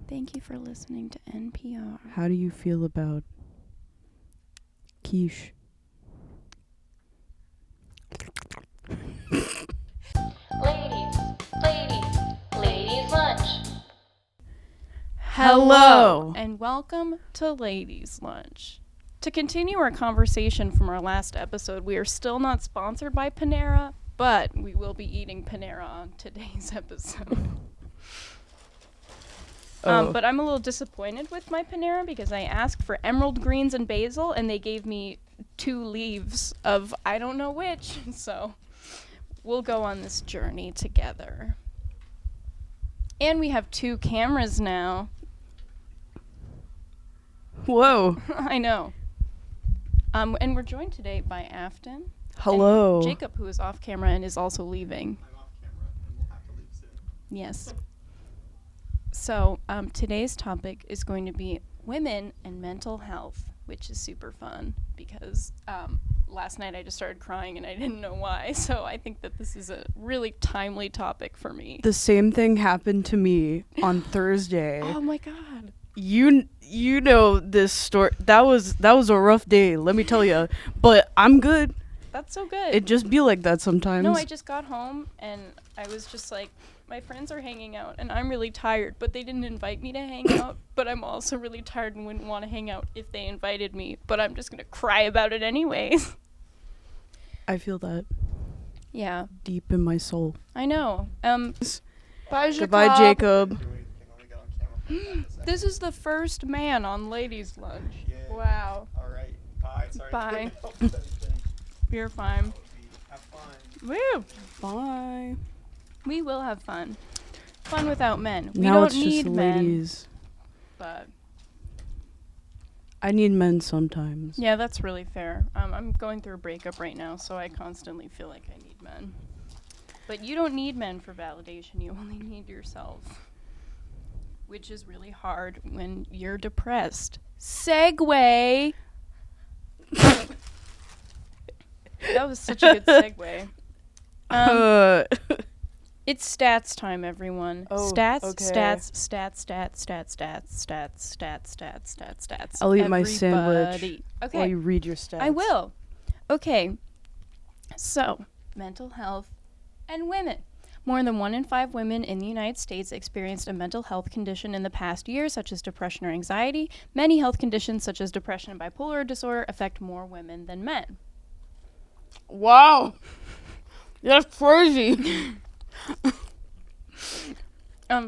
Thank you for listening to NPR. How do you feel about quiche? Ladies lunch. Hello, and welcome to Ladies Lunch. To continue our conversation from our last episode, we are still not sponsored by Panera, but we will be eating Panera on today's episode. But I'm a little disappointed with my Panera because I asked for emerald greens and basil, and they gave me 2 leaves of I don't know which, so we'll go on this journey together. And we have 2 cameras now. Whoa. I know. And we're joined today by Afton. Hello. And Jacob, who is off camera and is also leaving. I'm off camera and we'll have to leave soon. Yes. So today's topic is going to be women and mental health, which is super fun because last night I just started crying and I didn't know why. So I think that this is a really timely topic for me. The same thing happened to me on Thursday. Oh my God. You know this story. That was a rough day, let me tell you. But I'm good. That's so good. It just be like that sometimes. No, I just got home and I was just like, my friends are hanging out and I'm really tired, but they didn't invite me to hang out. But I'm also really tired and wouldn't want to hang out if they invited me. But I'm just going to cry about it anyways. I feel that Yeah, deep in my soul. I know. Bye, Jacob. Goodbye, Jacob. This is the first man on Ladies Lunch. Yay. Wow. All right. Bye. Sorry. Bye. to put anything. You're fine. Have fun. Woo! Bye. We will have fun. Fun without men. We Now don't it's need just men. ladies. But I need men sometimes. yeah, that's really fair. I'm going through a breakup right now, so I constantly feel like I need men. But you don't need men for validation. You only need yourself. Which is really hard when you're depressed. Segue! That was such a good segue. It's stats time, everyone. Oh, stats, okay. stats. I'll eat my sandwich Everybody. while Okay, you read your stats. I will. Okay, so mental health and women. More than 1 in 5 women in the United States experienced a mental health condition in the past year, such as depression or anxiety. Many health conditions, such as depression and bipolar disorder, affect more women than men. Wow. That's crazy.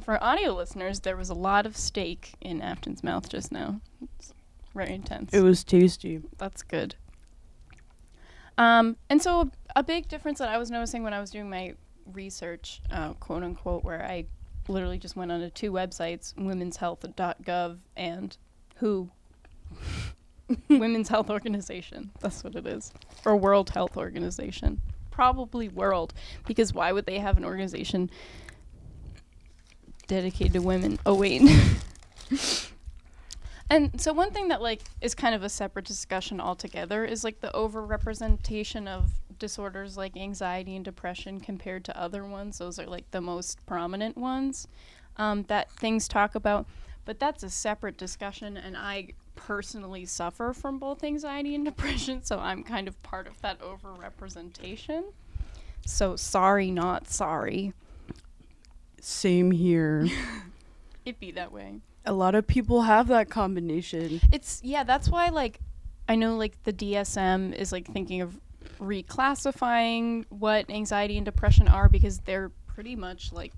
For audio listeners, there was a lot of steak in Afton's mouth just now. It's very intense. It was tasty. That's good. And so a big difference that I was noticing when I was doing my research, quote unquote, where I literally just went onto 2 websites, womenshealth.gov and WHO. Women's Health Organization. That's what it is. Or World Health Organization. Probably World, because why would they have an organization dedicated to women? Oh, wait. And so one thing that, like, is kind of a separate discussion altogether is, like, the overrepresentation of disorders like anxiety and depression compared to other ones. Those are, like, the most prominent ones that things talk about. But that's a separate discussion, and I personally suffer from both anxiety and depression, so I'm kind of part of that overrepresentation. So sorry, not sorry. Same here. It'd be that way. A lot of people have that combination. That's why, like, I know, like, the DSM is, like, thinking of reclassifying what anxiety and depression are because they're pretty much, like,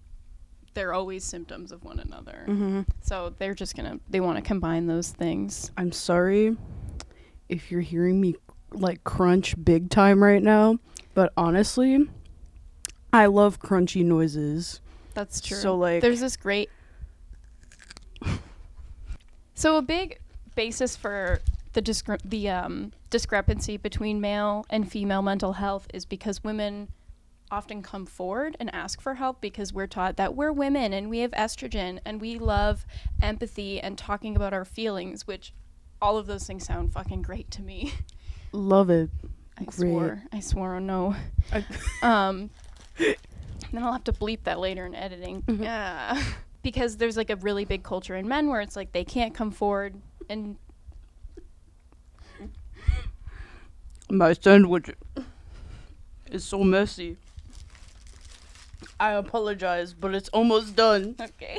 they're always symptoms of one another. Mm-hmm. So they're just they want to combine those things. I'm sorry if you're hearing me, like, crunch big time right now, but honestly, I love crunchy noises. That's true. So, like, there's this great... So a big basis for the discrepancy between male and female mental health is because women often come forward and ask for help because we're taught that we're women and we have estrogen and we love empathy and talking about our feelings, which all of those things sound fucking great to me. Love it. I swore, oh no. Then I'll have to bleep that later in editing. Mm-hmm. Yeah. because there's like a really big culture in men where it's like they can't come forward and My sandwich is so messy. I apologize, but it's almost done. okay.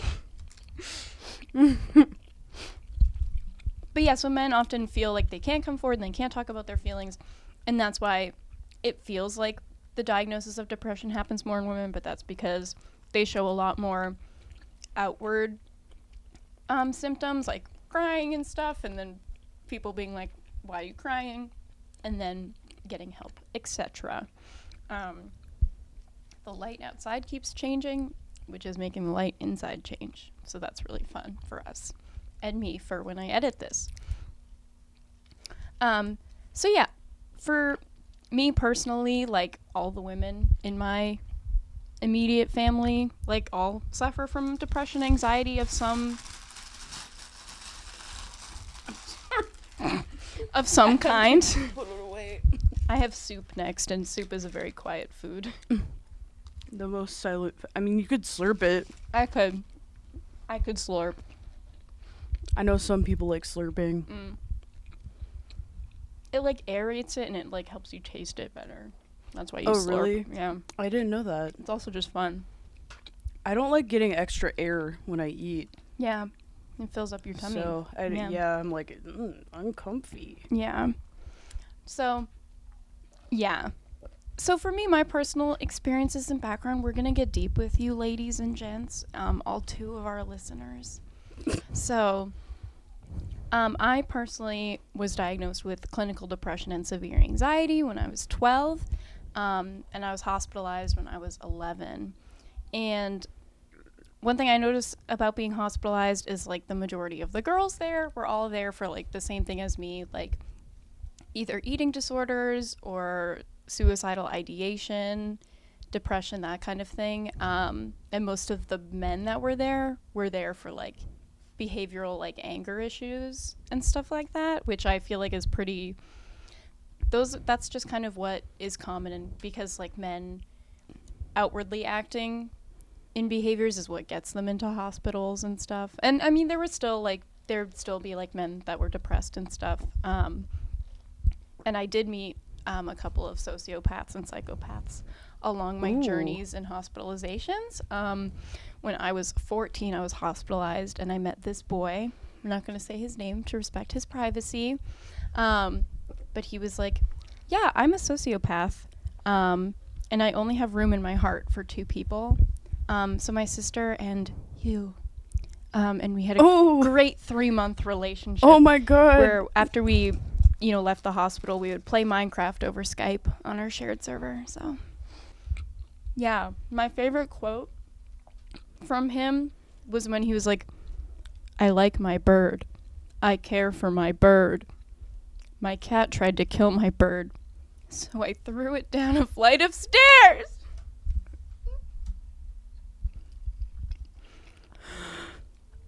But yeah, so men often feel like they can't come forward and they can't talk about their feelings, and that's why it feels like the diagnosis of depression happens more in women, but that's because they show a lot more outward symptoms like crying and stuff, and then people being like, why are you crying? And then getting help, etc. The light outside keeps changing, which is making the light inside change. So that's really fun for us and me for when I edit this. So yeah, for me personally, like all the women in my immediate family, like all suffer from depression, anxiety of some of some kind. Put it away. I have soup next, and soup is a very quiet food. The most silent. I mean, you could slurp it. I could slurp. I know some people like slurping. It like aerates it and it like helps you taste it better. That's why you Oh, slurp. really? Yeah. I didn't know that. It's also just fun. I don't like getting extra air when I eat. Yeah. It fills up your tummy. So, I'm like, uncomfy. Yeah. So, yeah. So for me, my personal experiences and background, we're going to get deep with you ladies and gents, all two of our listeners. So, I personally was diagnosed with clinical depression and severe anxiety when I was 12, and I was hospitalized when I was 11. And one thing I noticed about being hospitalized is, like, the majority of the girls there were all there for, like, the same thing as me, like, either eating disorders or suicidal ideation, depression, that kind of thing. And most of the men that were there for, like, behavioral, like, anger issues and stuff like that, which I feel like is pretty... That's just kind of what is common, and because, like, men outwardly acting in behaviors is what gets them into hospitals and stuff. And I mean, there'd still be like men that were depressed and stuff. And I did meet a couple of sociopaths and psychopaths along my journeys and hospitalizations. When I was 14, I was hospitalized and I met this boy. I'm not going to say his name to respect his privacy. But he was like, yeah, I'm a sociopath. And I only have room in my heart for 2 people. So my sister and you. And we had a great 3-month relationship. Oh my god. Where after we, left the hospital, we would play Minecraft over Skype on our shared server. So, yeah. My favorite quote from him was when he was like, I like my bird. I care for my bird. My cat tried to kill my bird, so I threw it down a flight of stairs.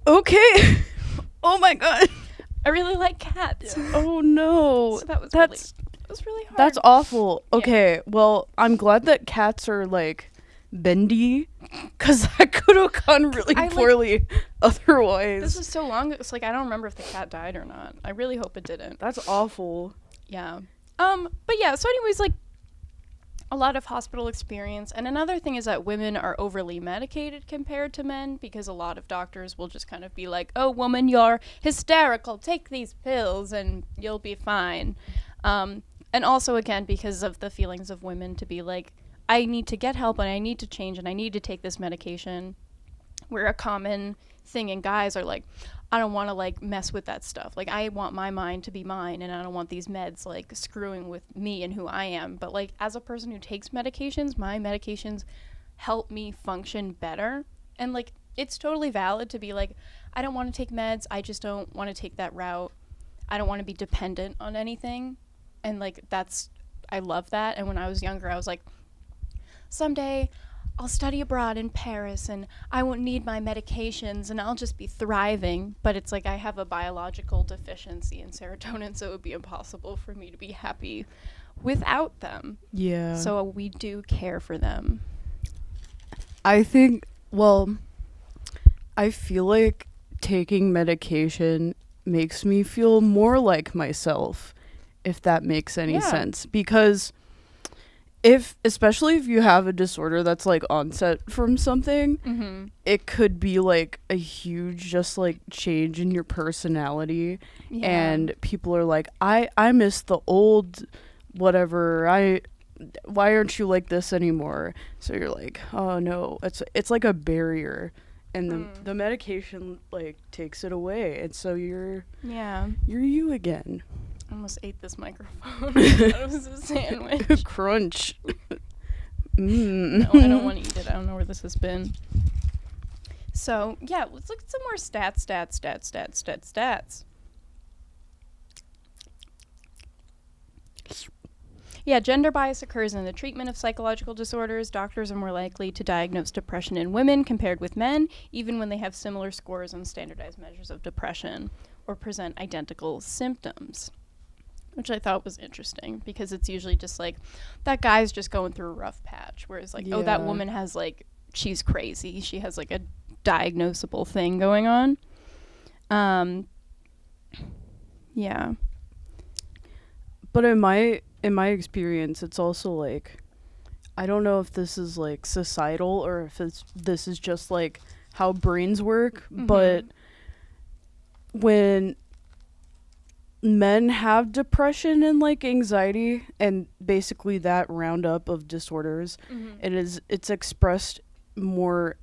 Okay. Oh my god. I really like cats. Oh no. So that was really hard. That's awful. Yeah. Okay, well, I'm glad that cats are like bendy, because that could have gone really poorly otherwise. This was so long. It's like I don't remember if the cat died or not. I really hope it didn't. That's awful. Yeah. But yeah. So, anyways, like a lot of hospital experience, and another thing is that women are overly medicated compared to men, because a lot of doctors will just kind of be like, "Oh, woman, you're hysterical. Take these pills, and you'll be fine." And also, again, because of the feelings of women to be like, I need to get help and I need to change and I need to take this medication, where a common thing in guys are like, I don't want to like mess with that stuff. Like, I want my mind to be mine and I don't want these meds like screwing with me and who I am. But like, as a person who takes medications, my medications help me function better. And like, it's totally valid to be like, I don't want to take meds. I just don't want to take that route. I don't want to be dependent on anything. And like, I love that. And when I was younger, I was like, someday I'll study abroad in Paris and I won't need my medications and I'll just be thriving. But it's like I have a biological deficiency in serotonin, so it would be impossible for me to be happy without them. Yeah. So we do care for them. I think I feel like taking medication makes me feel more like myself, if that makes any Yeah. sense. Because especially if you have a disorder that's like onset from something, Mm-hmm. it could be like a huge just like change in your personality. Yeah. And people are like, I miss the old whatever. Why aren't you like this anymore? So you're like, oh no, it's like a barrier, and the medication like takes it away, and so you're you again. I almost ate this microphone. That was a sandwich. Crunch. No, I don't want to eat it. I don't know where this has been. So, yeah, let's look at some more stats. Yeah, gender bias occurs in the treatment of psychological disorders. Doctors are more likely to diagnose depression in women compared with men, even when they have similar scores on standardized measures of depression or present identical symptoms. Which I thought was interesting, because it's usually just like, that guy's just going through a rough patch, whereas like, oh, that Yeah. woman has like, she's crazy. She has like a diagnosable thing going on. Yeah. But in my experience, it's also like, I don't know if this is like societal or if this is just like how brains work, but when men have depression and like anxiety and basically that roundup of disorders, it's expressed more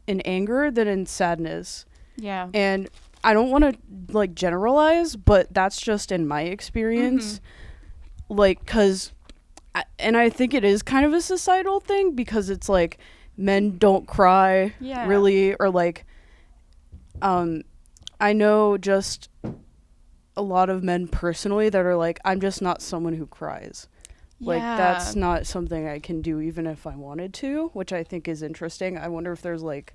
in anger than in sadness. Yeah. And I don't want to like generalize, but that's just in my experience. Like, cause I think it is kind of a societal thing, because it's like men don't cry really, or like I know just a lot of men personally that are like, I'm just not someone who cries. Like, that's not something I can do even if I wanted to, which I think is interesting. I wonder if there's like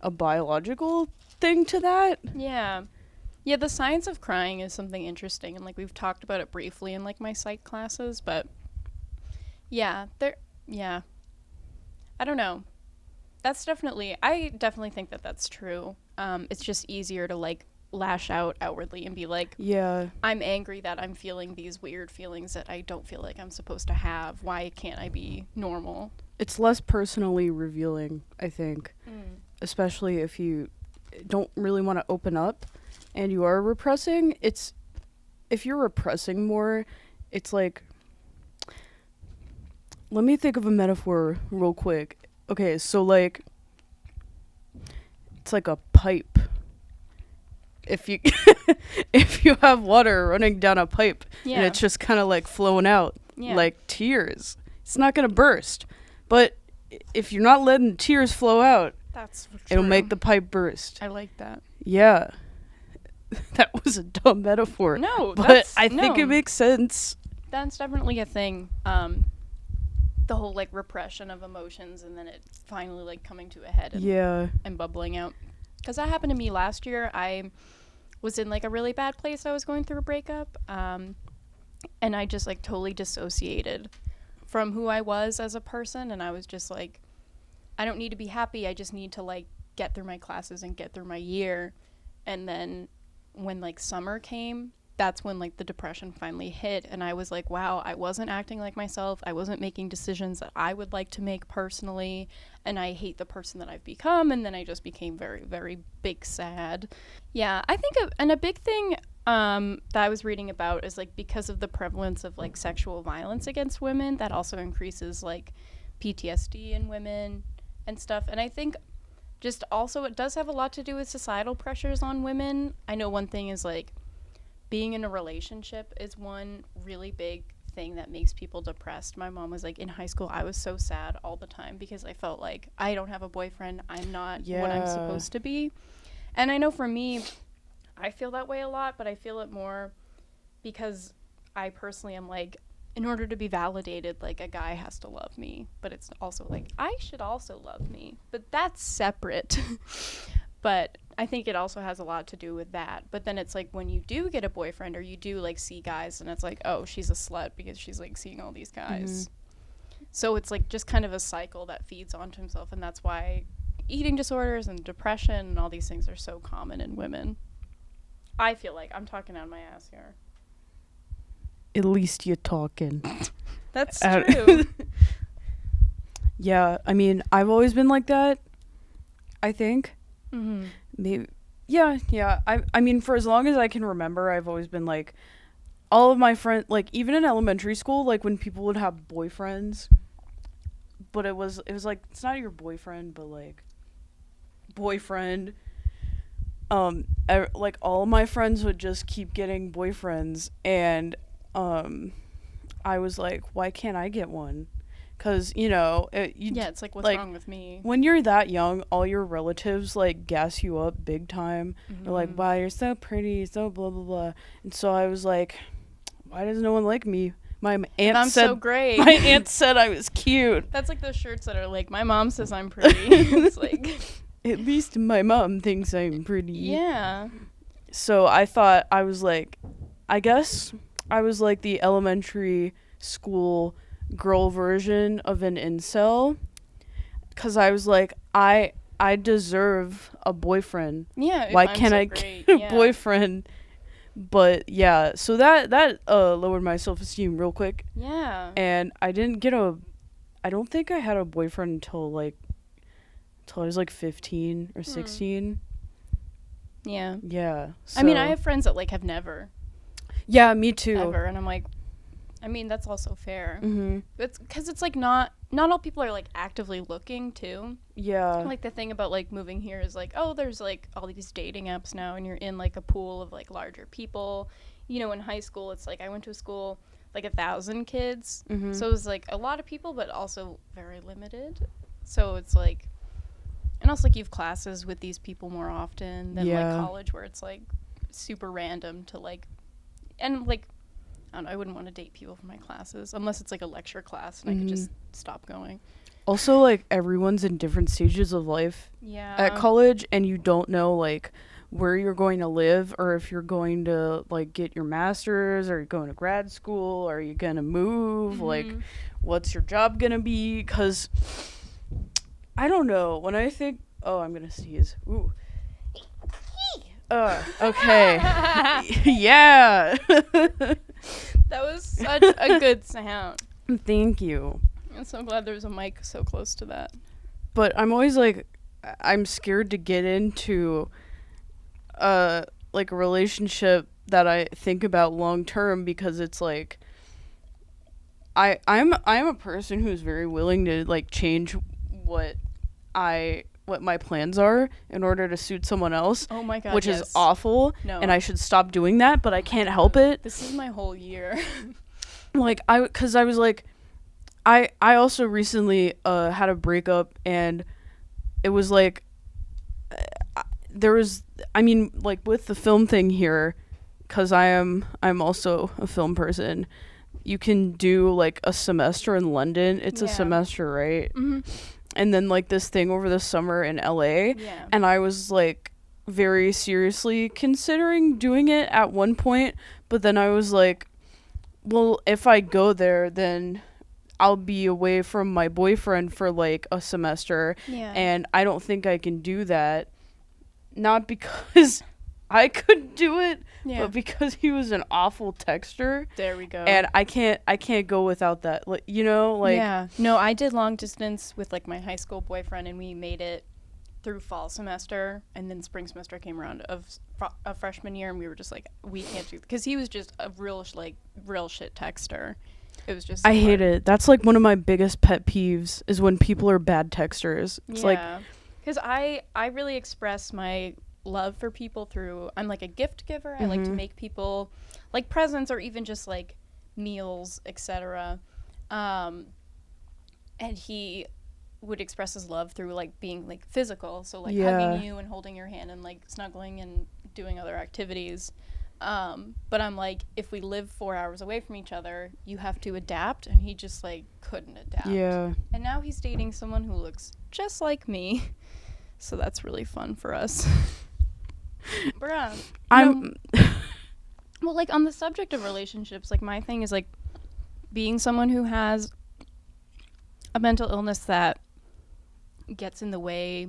a biological thing to that. Yeah, the science of crying is something interesting, and like we've talked about it briefly in like my psych classes, but I don't know. I definitely think that that's true. It's just easier to like lash out outwardly and be like, I'm angry that I'm feeling these weird feelings that I don't feel like I'm supposed to have. Why can't I be normal? It's less personally revealing, I think, especially if you don't really want to open up and you are repressing. If you're repressing more, it's like, let me think of a metaphor real quick. Okay, so like, it's like a pipe. If you if you have water running down a pipe and it's just kind of like flowing out like tears, it's not going to burst. But if you're not letting tears flow out, it'll make the pipe burst. I like that. Yeah. That was a dumb metaphor. No, but I think it makes sense. That's definitely a thing. The whole like repression of emotions and then it finally like coming to a head and bubbling out. Because that happened to me last year. I was in like a really bad place. I was going through a breakup. And I just like totally dissociated from who I was as a person. And I was just like, I don't need to be happy. I just need to like get through my classes and get through my year. And then when like summer came, that's when like the depression finally hit. And I was like, wow, I wasn't acting like myself. I wasn't making decisions that I would like to make personally. And I hate the person that I've become. And then I just became very, very big sad. Yeah, I think a big thing that I was reading about is like because of the prevalence of like sexual violence against women, that also increases like PTSD in women and stuff. And I think just also it does have a lot to do with societal pressures on women. I know one thing is like being in a relationship is one really big thing that makes people depressed. My mom was like, in high school, I was so sad all the time because I felt like I don't have a boyfriend. I'm not what I'm supposed to be. And I know for me, I feel that way a lot, but I feel it more because I personally am like, in order to be validated, like a guy has to love me, but it's also like, I should also love me, but that's separate. But I think it also has a lot to do with that. But then it's like when you do get a boyfriend or you do like see guys and it's like, oh, she's a slut because she's like seeing all these guys. So it's like just kind of a cycle that feeds onto himself. And that's why eating disorders and depression and all these things are so common in women. I feel like I'm talking out of my ass here. At least you're talking. That's true. Yeah, I mean, I've always been like that, I think. Mm-hmm. Maybe. Yeah. I mean, for as long as I can remember, I've always been like, all of my friends, like, even in elementary school, like, when people would have boyfriends, but it was like, it's not your boyfriend, but, like, boyfriend. Like, all of my friends would just keep getting boyfriends, and, I was like, why can't I get one? Because, you know, it's like, what's wrong with me? When you're that young, all your relatives, like, gas you up big time. Mm-hmm. They're like, wow, you're so pretty, so blah, blah, blah. And so I was like, why does no one like me? My aunt I'm said, so great. My aunt said I was cute. That's like those shirts that are like, my mom says I'm pretty. It's like, At least my mom thinks I'm pretty. yeah. So I thought, I was like, I guess I was like the elementary school girl version of an incel, because I was like, I deserve a boyfriend. Yeah. Why can't I get a boyfriend? But yeah, so that lowered my self-esteem real quick, Yeah. and I don't think I had a boyfriend until I was like 15 or 16. Yeah. Yeah. I mean, I so- have friends that like have never Yeah, me too. ever, and I'm like, I mean, that's also fair. Mm-hmm. It's because it's like not all people are like actively looking too. Yeah. Like the thing about like moving here is like, oh, there's like all these dating apps now, and you're in like a pool of like larger people. You know, in high school, it's like I went to a school like 1,000 kids, Mhm. so it was like a lot of people, but also very limited. So it's like, and also like you have classes with these people more often than Yeah. like college, where it's like super random to like, and like, I don't know, I wouldn't want to date people from my classes unless it's like a lecture class and I could just stop going. Also, like, everyone's in different stages of life Yeah. at college, and you don't know, like, where you're going to live, or if you're going to, like, get your master's, or you're going to grad school, or are you going to move, like, what's your job going to be? Because, I don't know, when I think, oh, I'm going to sneeze. Ooh. Okay. Yeah. That was such a good sound. Thank you. I'm so glad there was a mic so close to that. But I'm always like, I'm scared to get into like a relationship that I think about long term, because it's like I'm a person who's very willing to like change what my plans are in order to suit someone else. Oh my god, which yes. is awful. No. And I should stop doing that, but I can't help it. This is my whole year. Like, because I was like, I also recently had a breakup, and it was like, there was, I mean, like, with the film thing here, because I'm also a film person, you can do like a semester in London. It's a semester, right? Mm-hmm. And then like this thing over the summer in LA. Yeah. And I was like very seriously considering doing it at one point, but then I was like, well, if I go there, then I'll be away from my boyfriend for like a semester. Yeah. And I don't think I can do that. Not because I could do it, but because he was an awful texter. There we go. And I can't go without that. Like, you know, like, yeah. No, I did long distance with like my high school boyfriend, and we made it through fall semester, and then spring semester came around of freshman year, and we were just like, we can't do, because he was just a real shit texter. It was just I hate it. That's like one of my biggest pet peeves is when people are bad texters. It's like, because I really express my love for people through, I'm like a gift giver. I like to make people like presents, or even just like meals, etc. And he would express his love through like being like physical, so like hugging you and holding your hand and like snuggling and doing other activities. But I'm like, if we live 4 hours away from each other, you have to adapt, and he just like couldn't adapt. yeah. And now he's dating someone who looks just like me, so that's really fun for us. Bruh. Well, like, on the subject of relationships, like, my thing is like being someone who has a mental illness that gets in the way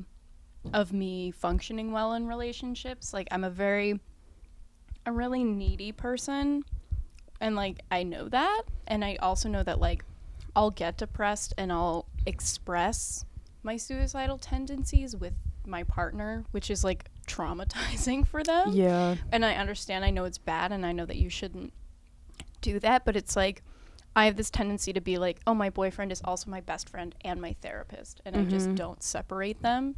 of me functioning well in relationships. Like, I'm a really needy person, and like I know that, and I also know that like I'll get depressed and I'll express my suicidal tendencies with my partner, which is like traumatizing for them. Yeah. And I understand, I know it's bad, and I know that you shouldn't do that, but it's like I have this tendency to be like, oh, my boyfriend is also my best friend and my therapist, and I just don't separate them.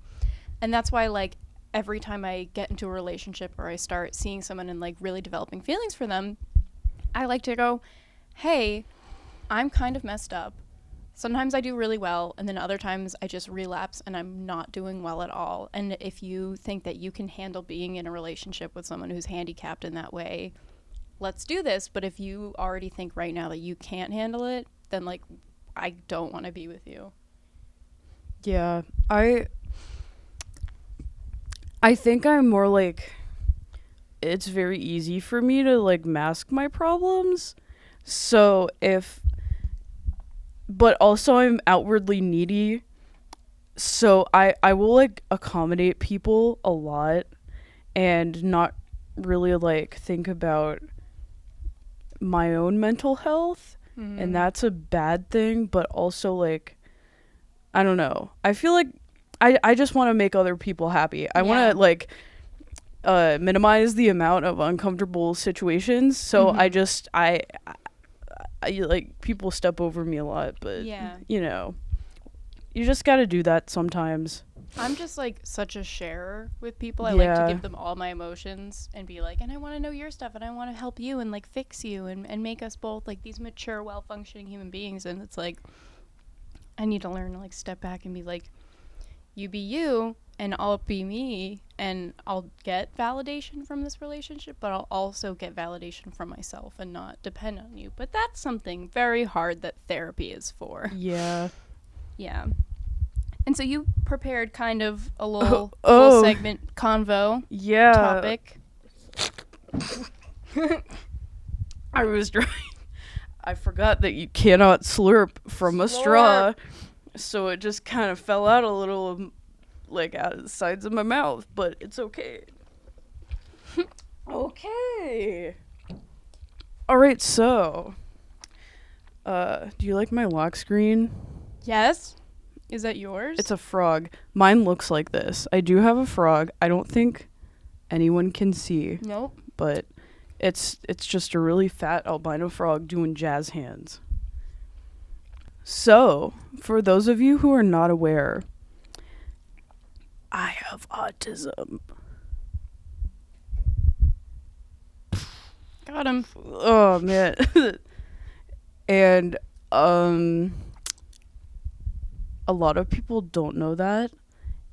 And that's why like every time I get into a relationship or I start seeing someone and like really developing feelings for them, I like to go, hey, I'm kind of messed up. Sometimes I do really well, and then other times I just relapse and I'm not doing well at all. And if you think that you can handle being in a relationship with someone who's handicapped in that way, let's do this. But if you already think right now that you can't handle it, then like I don't want to be with you. Yeah. I think I'm more like, it's very easy for me to like mask my problems. So but also I'm outwardly needy. So I will like accommodate people a lot and not really like think about my own mental health. And that's a bad thing, but also like, I don't know. I feel like I just want to make other people happy. I want to like minimize the amount of uncomfortable situations. So I like, people step over me a lot, but you know, you just got to do that sometimes. I'm just like such a sharer with people. I like to give them all my emotions and be like, and I want to know your stuff, and I want to help you and like fix you and make us both like these mature, well-functioning human beings. And it's like, I need to learn to like step back and be like, you be you and I'll be me, and I'll get validation from this relationship, but I'll also get validation from myself and not depend on you. But that's something very hard that therapy is for. Yeah. Yeah. And so you prepared kind of a little full segment convo topic. I was trying. I forgot that you cannot slurp from a straw. So it just kind of fell out a little, like, out of the sides of my mouth, but it's okay. Okay. All right, so, do you like my lock screen? Yes. Is that yours? It's a frog. Mine looks like this. I do have a frog. I don't think anyone can see. Nope. But it's just a really fat albino frog doing jazz hands. So, for those of you who are not aware, I have autism. Got him. Oh, man. And, a lot of people don't know that.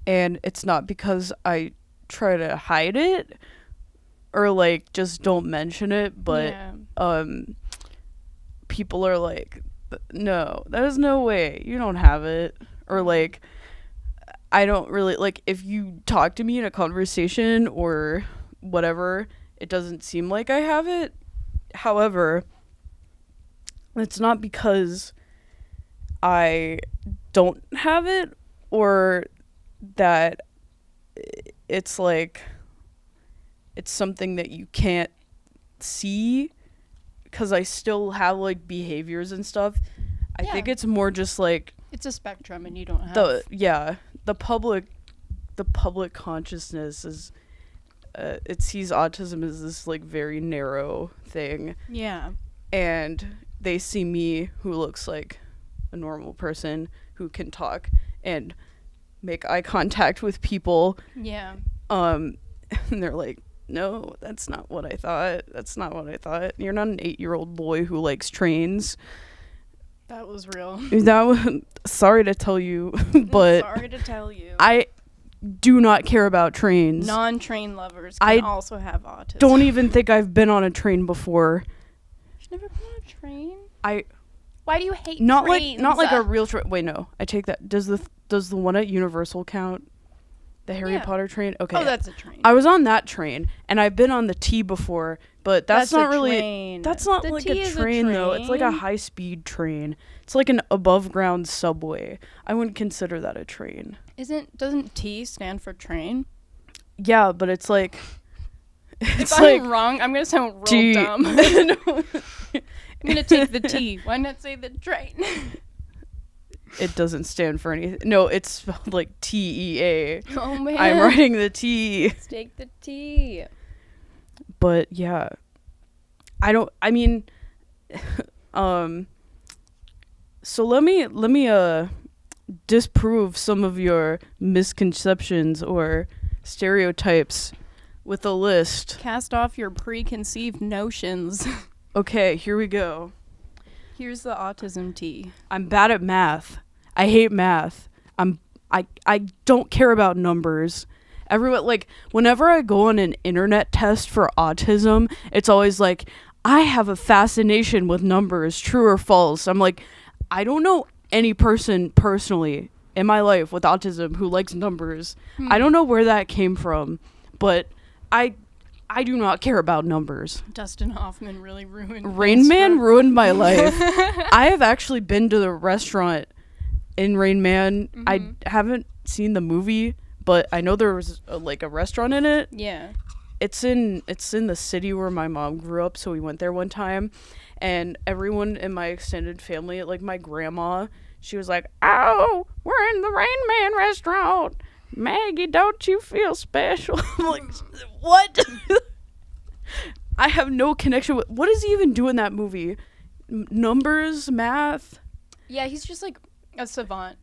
And it's not because I try to hide it or, like, just don't mention it, but, people are like, no, there's no way, you don't have it. Or like, I don't really, like, if you talk to me in a conversation or whatever, it doesn't seem like I have it. However, it's not because I don't have it or that it's like, it's something that you can't see, because I still have like behaviors and stuff. I think it's more just like, it's a spectrum and you don't have the public consciousness is it sees autism as this like very narrow thing. Yeah. And they see me, who looks like a normal person who can talk and make eye contact with people. Yeah. And they're like, no, that's not what I thought. That's not what I thought. You're not an 8-year-old boy who likes trains. That was real. Sorry to tell you, but sorry to tell you. I do not care about trains. Non-train lovers can also have autism. Don't even think I've been on a train before. You've never been on a train? Why do you hate trains? trains? Not like a real train. Wait, no. I take that. Does the one at Universal count? The Harry Yeah. Potter train? Okay. Oh, that's a train. I was on that train, and I've been on the T before, but that's not a really... train. That's not The like T a is train, though. It's like a train. high-speed train. It's like an above-ground subway. I wouldn't consider that a train. Doesn't T stand for train? Yeah, but it's like... It's If like... I'm wrong, I'm gonna sound real T- dumb. I'm gonna take the T. Why not say the train? It doesn't stand for anything. No, it's spelled like T-E-A. Oh man. I'm writing the T. Let's take the T. But yeah. I mean so let me disprove some of your misconceptions or stereotypes with a list. Cast off your preconceived notions. Okay, here we go. Here's the autism T. I'm bad at math. I hate math. I don't care about numbers. Everyone, like, whenever I go on an internet test for autism, it's always like, I have a fascination with numbers, true or false. I'm like, I don't know any person personally in my life with autism who likes numbers. I don't know where that came from, but I do not care about numbers. Dustin Hoffman really ruined Rain Man Restaurant. ruined my life. I have actually been to the restaurant in Rain Man. I haven't seen the movie, but I know there was a restaurant in it. Yeah. It's in the city where my mom grew up, so we went there one time, and everyone in my extended family, like my grandma, she was like, "Oh, we're in the Rain Man restaurant. Maggie, don't you feel special?" I'm like, what? I have no connection with... What does he even do in that movie? Numbers? Math? Yeah, he's just like a savant,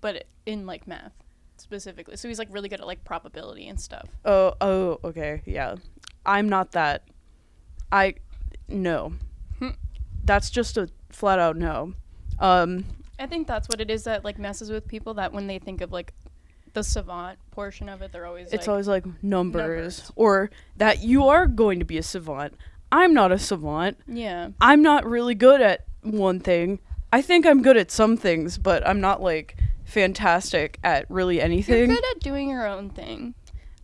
but in like math specifically. So he's like really good at like probability and stuff. Oh, okay, yeah. I'm not that. No. That's just a flat out no. I think that's what it is that like messes with people, that when they think of like the savant portion of it, they're always It's like, always like numbers. Or that you are going to be a savant. I'm not a savant. yeah. I'm not really good at one thing. I think I'm good at some things, but I'm not like fantastic at really You're anything. good at doing your own thing.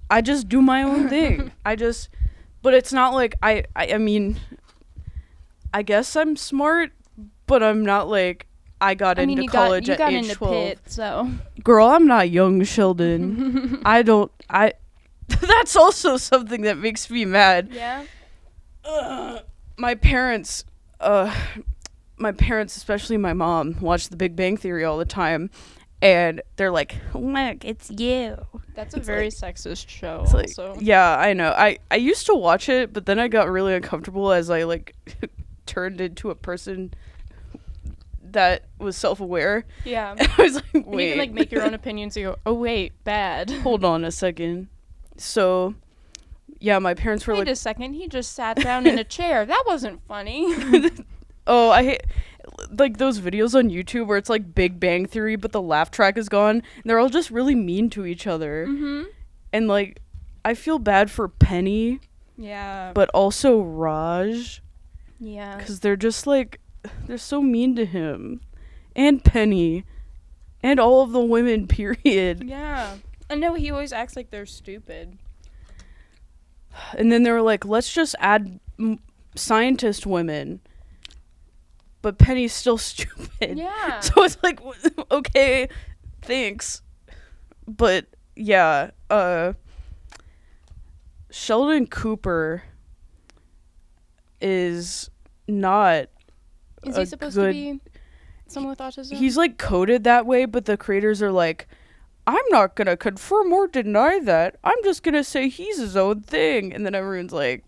I just do my own thing. But it's not like I mean, I guess I'm smart, but I'm not like I got into college at age 12. Pitt, so Girl, I'm not young, Sheldon. That's also something that makes me mad. yeah. My parents, especially my mom, watch The Big Bang Theory all the time, and they're like, "Look, it's you." That's a very sexist show. It's like, Also, yeah, I know. I used to watch it, but then I got really uncomfortable as I like turned into a person that was self-aware. yeah. I was like, And wait. you can like make your own opinions. You go, oh wait, bad. Hold on a second. So, yeah, my parents were Wait like, a second. He just sat down in a chair. That wasn't funny. oh, I hate like those videos on YouTube where it's like Big Bang Theory, but the laugh track is gone. And they're all just really mean to each other. Mm-hmm. And like, I feel bad for Penny, Yeah. but also Raj, Yeah. because they're just like, they're so mean to him. And Penny. And all of the women, period. Yeah. I know he always acts like they're stupid. And then they were like, let's just add scientist women. But Penny's still stupid. Yeah. So it's like, okay, thanks. But yeah, Sheldon Cooper is not Is he a supposed good- to be someone with autism? He's like coded that way, but the creators are like, I'm not gonna confirm or deny that. I'm just gonna say he's his own thing. And then everyone's like,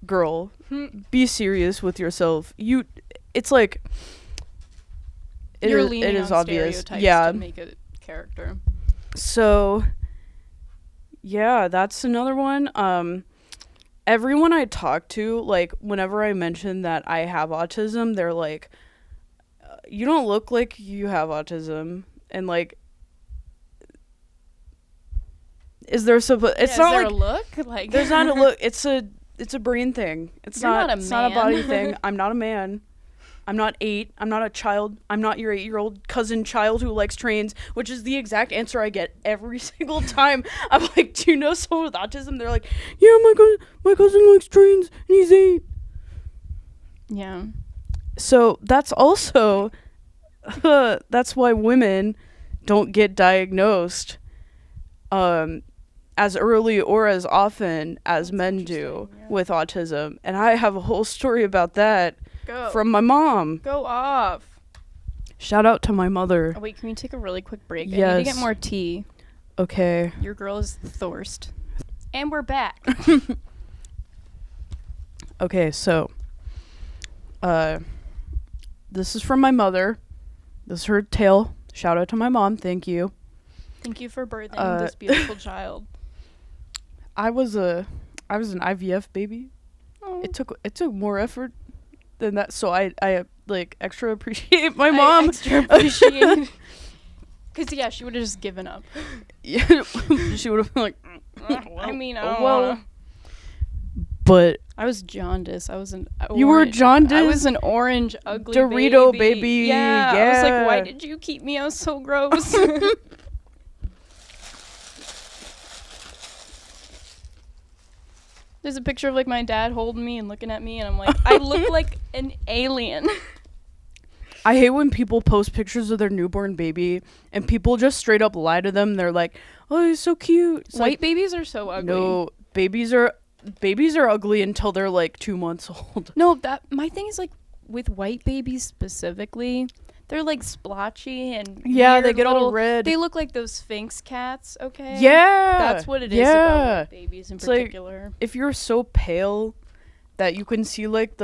girl, be serious with yourself. It's like, You're it leaning is on obvious. stereotypes Yeah. to make a character. So, yeah, that's another one. Everyone I talk to, like, whenever I mention that I have autism, they're like, you don't look like you have autism. And, like, is there it's Yeah, not is there like a look? Like there's not a look. It's a brain thing. It's You're not a it's not a man. body thing. I'm not a man. I'm not 8. I'm not a child. I'm not your 8-year-old cousin child who likes trains, which is the exact answer I get every single time. I'm like, do you know someone with autism? They're like, yeah, my cousin likes trains and he's 8. Yeah. So that's also, that's why women don't get diagnosed as early or as often as men do with autism. And I have a whole story about that from my mom. Go off. Shout out to my mother. Oh, wait, can we take a really quick break? I Yes. need to get more tea. Okay. Your girl is thirst. And we're back. Okay, so this is from my mother. This is her tale. Shout out to my mom. Thank you. Thank you for birthing this beautiful child. I was an IVF baby. Oh. It took more effort than that, so I like extra appreciate my mom. I extra appreciate. Cause yeah, she would have just given up. Yeah, she would have been like, I mean, I oh, don't well. wanna. But I was jaundiced. I was an. you were jaundiced. I was an orange, ugly Dorito baby. Yeah. I was like, why Yeah. did you keep me? I was so gross. There's a picture of like my dad holding me and looking at me, and I'm like, I look like an alien. I hate when people post pictures of their newborn baby and people just straight up lie to them. They're like, "Oh, he's so cute." It's White like, babies are so ugly. no, babies are ugly until they're like 2 months old. No, that my thing is like with white babies specifically, they're like splotchy and Yeah, weird they get all little- red. They look like those Sphinx cats. Okay. Yeah, That's what it is about white babies in It's like- particular. If you're so pale that you can see like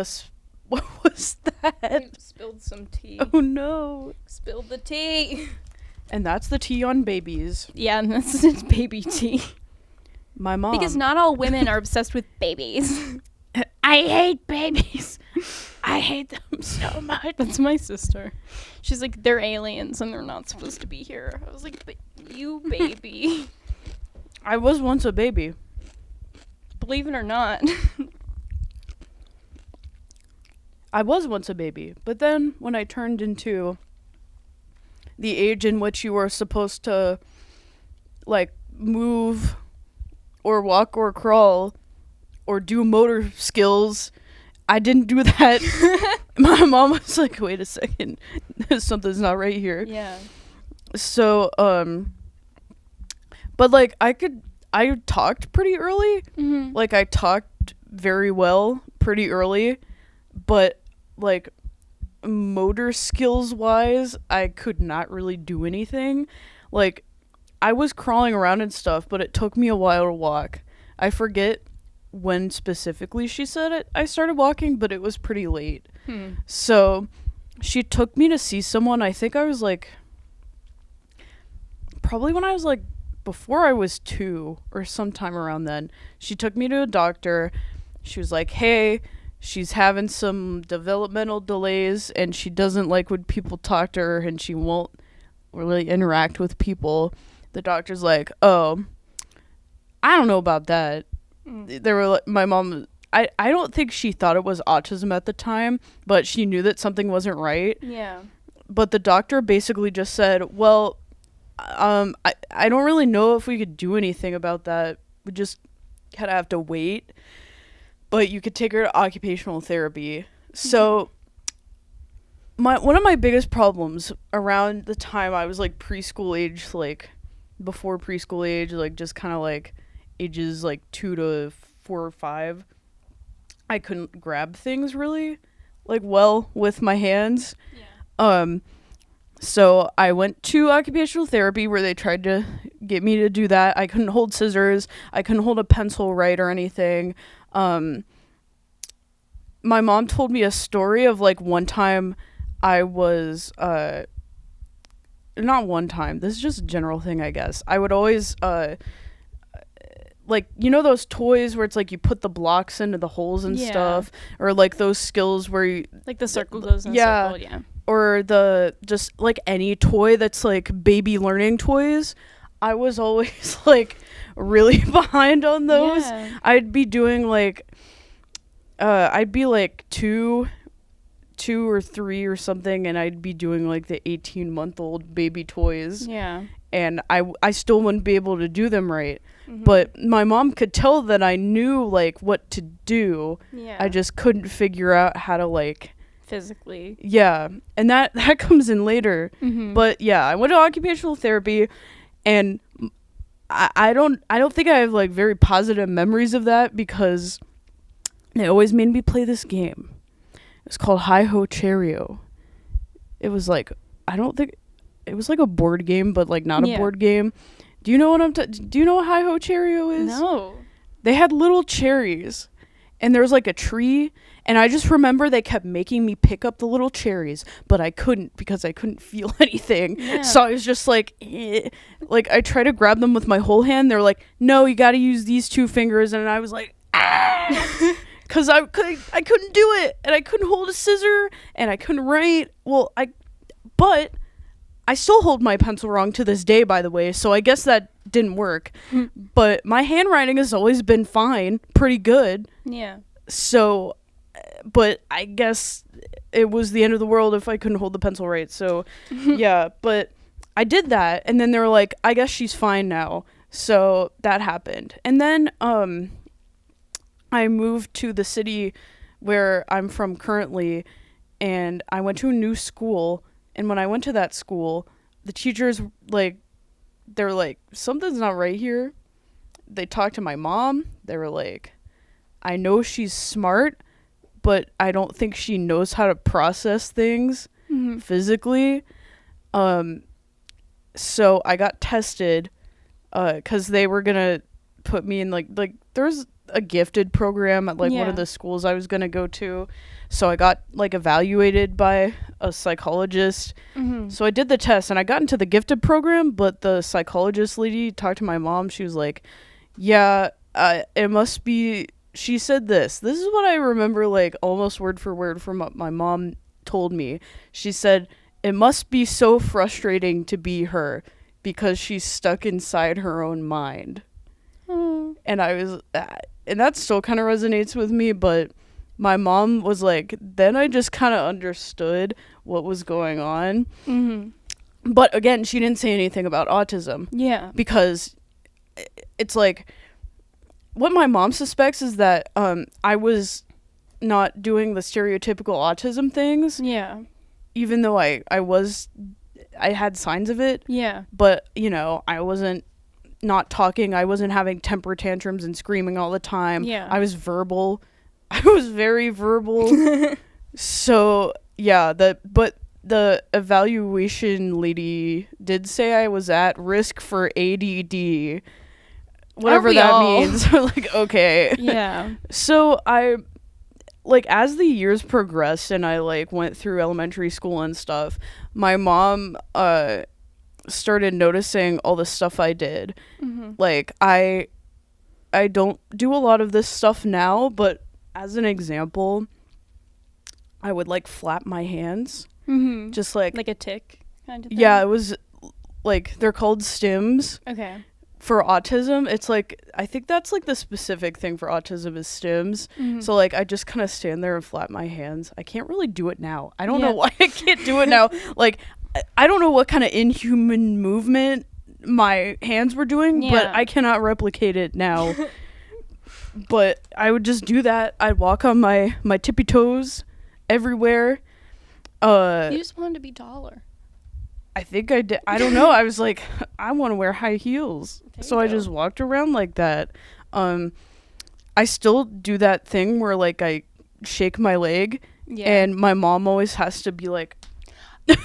what was that? I spilled some tea. Oh no! Spilled the tea. And that's the tea on babies. Yeah, and this is baby tea. My mom. Because not all women are obsessed with babies. I hate babies. I hate them so much. That's my sister. She's like, they're aliens and they're not supposed to be here. I was like, but you baby. I was once a baby. Believe it or not. I was once a baby, but then when I turned into the age in which you were supposed to, like, move or walk or crawl or do motor skills, I didn't do that. My mom was like, wait a second, something's not right here. Yeah. So, but, like, I talked pretty early. Mm-hmm. Like, I talked very well pretty early, but like motor skills wise, I could not really do anything. Like, I was crawling around and stuff, but it took me a while to walk. I forget when specifically she said it. I started walking, but it was pretty late. So she took me to see someone. I think I was like, probably when I was like before I was 2 or sometime around then. She took me to a doctor. She was like, hey, she's having some developmental delays and she doesn't like when people talk to her and she won't really interact with people. The doctor's like, oh, I don't know about that. They were like, my mom, I don't think she thought it was autism at the time, but she knew that something wasn't right. Yeah. But the doctor basically just said, well, I don't really know if we could do anything about that. We just kind of have to wait. But you could take her to occupational therapy. So one of my biggest problems around the time I was like preschool age, like before preschool age, like just kind of like ages like 2 to 4 or 5, I couldn't grab things really like well with my hands. Yeah. So I went to occupational therapy where they tried to get me to do that. I couldn't hold scissors. I couldn't hold a pencil right or anything. My mom told me a story of like one time I was, not one time, this is just a general thing, I guess. I would always, like, you know those toys where it's like you put the blocks into the holes and Yeah. stuff? Or like those skills where you, Like the circle goes in a yeah. circle, yeah. or the just like any toy that's like baby learning toys. I was always like really behind on those. Yeah. I'd be doing like I'd be like 2 2 or 3 or something, and I'd be doing like the 18-month-old baby toys. Yeah. And I still wouldn't be able to do them right. Mm-hmm. But my mom could tell that I knew like what to do. Yeah. I just couldn't figure out how to like physically. yeah, and that comes in later. Mm-hmm. But yeah, I went to occupational therapy, and I don't think I have like very positive memories of that because they always made me play this game. It's called Hi Ho Cherry-O. It was like it was like a board game, but like not a board game. Do you know what do you know what Hi Ho Cherry-O is? No. They had little cherries, and there was like a tree, and I just remember they kept making me pick up the little cherries, but I couldn't because I couldn't feel anything. Yeah. So I was just like, eh. Like I tried to grab them with my whole hand. They're like, no, you got to use these 2 fingers, and I was like, ah, because I couldn't do it, and I couldn't hold a scissor, and I couldn't write. But I still hold my pencil wrong to this day, by the way, so I guess that didn't work. But my handwriting has always been fine, pretty good. Yeah. So, but I guess it was the end of the world if I couldn't hold the pencil right. So, yeah, but I did that, and then they were like, I guess she's fine now. So that happened. And then I moved to the city where I'm from currently, and I went to a new school. And when I went to that school, the teachers, like, they were like, something's not right here. They talked to my mom. They were like, I know she's smart, but I don't think she knows how to process things physically. So I got tested because they were going to put me in, like there's a gifted program at, like, one of the schools I was going to go to. So I got, like, evaluated by a psychologist. So I did the test, and I got into the gifted program, but the psychologist lady talked to my mom. She was like, yeah, it must be, she said this is what I remember, like, almost word for word from what my mom told me. She said, it must be so frustrating to be her because she's stuck inside her own mind. And I was, and that still kind of resonates with me, but my mom was like, then I just kind of understood what was going on. But again, she didn't say anything about autism. Yeah. Because it's like, what my mom suspects is that I was not doing the stereotypical autism things. Yeah. Even though I had signs of it. Yeah. But, you know, I wasn't not talking. I wasn't having temper tantrums and screaming all the time. Yeah. I was verbal. I was very verbal. So, yeah, but the evaluation lady did say I was at risk for ADD. Whatever that means. Like, okay. Yeah. So I, like, as the years progressed and I, like, went through elementary school and stuff, my mom started noticing all the stuff I did. Like, I don't do a lot of this stuff now, but as an example, I would, like, flap my hands. Just like a tick kind of thing? Yeah, it was, like, they're called stims. Okay. For autism, it's like, I think that's like the specific thing for autism is stims. So like I just kind of stand there and flap my hands. I can't really do it now. I don't know why I can't do it now. Like, I don't know what kind of inhuman movement my hands were doing, but I cannot replicate it now. But I would just do that. I'd walk on my tippy toes everywhere. You just wanted to be taller. I think I did. I don't know. I was like, I want to wear high heels. So I just walked around like that. I still do that thing where, like, I shake my leg. Yeah. And my mom always has to be like.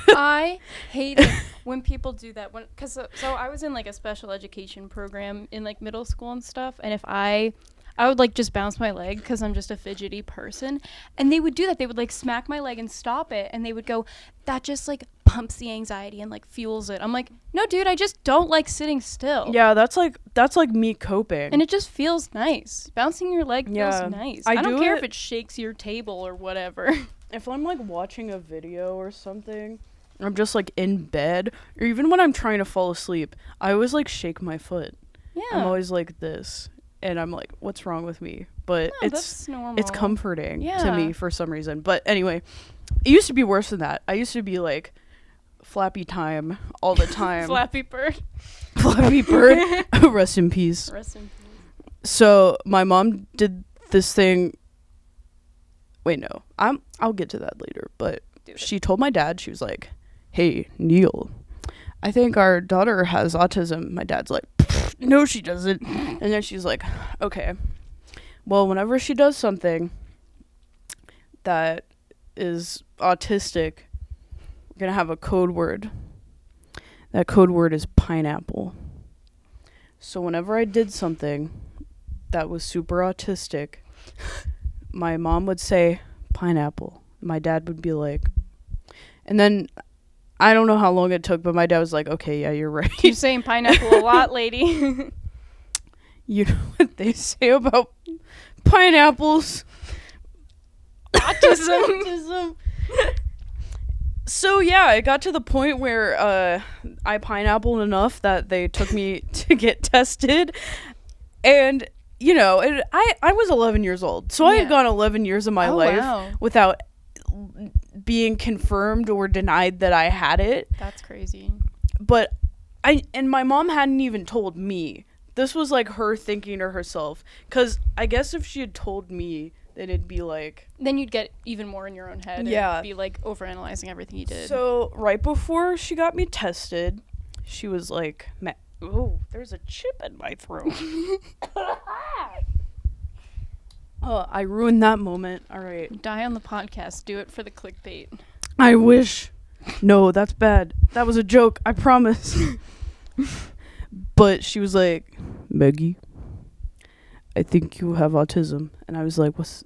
I hate it when people do that. So I was in, like, a special education program in, like, middle school and stuff. And if I would, like, just bounce my leg because I'm just a fidgety person. And they would do that. They would, like, smack my leg and stop it. And they would go, that just, like, pumps the anxiety and, like, fuels it. I'm like, no, dude, I just don't like sitting still. Yeah, that's like me coping. And it just feels nice. Bouncing your leg feels nice. I don't care if it shakes your table or whatever. If I'm, like, watching a video or something, I'm just, like, in bed, or even when I'm trying to fall asleep, I always, like, shake my foot. Yeah. I'm always like this. And I'm like, what's wrong with me? But that's normal. It's comforting to me for some reason. But anyway, It used to be worse than that. I used to be like flappy time all the time. Flappy Bird. Flappy Bird. Rest in peace. Rest in peace. So my mom did this thing. Wait, no. I'll get to that later. But she told my dad, she was like, "Hey, Neil, I think our daughter has autism." My dad's like, "No, she doesn't." And then she's like, "Okay. Well, whenever she does something that is autistic, we're going to have a code word. That code word is pineapple." So whenever I did something that was super autistic, my mom would say pineapple. My dad would be like, and then I don't know how long it took, but my dad was like, "Okay, yeah, you're right." Keep saying pineapple a lot, lady. You know what they say about pineapples? Autism. So yeah, it got to the point where I pineappled enough that they took me to get tested, and you know, I was 11 years old, so I had gone 11 years of my life without being confirmed or denied that I had it. That's crazy. But my mom hadn't even told me. This was like her thinking to herself, because I guess if she had told me, then it'd be like, then you'd get even more in your own head. Yeah. And be like overanalyzing everything you did. So right before she got me tested, she was like, "Oh, there's a chip in my throat." Oh, I ruined that moment. All right. Die on the podcast. Do it for the clickbait. I wish. No, that's bad. That was a joke. I promise. But she was like, "Maggie, I think you have autism." And I was like, "What's,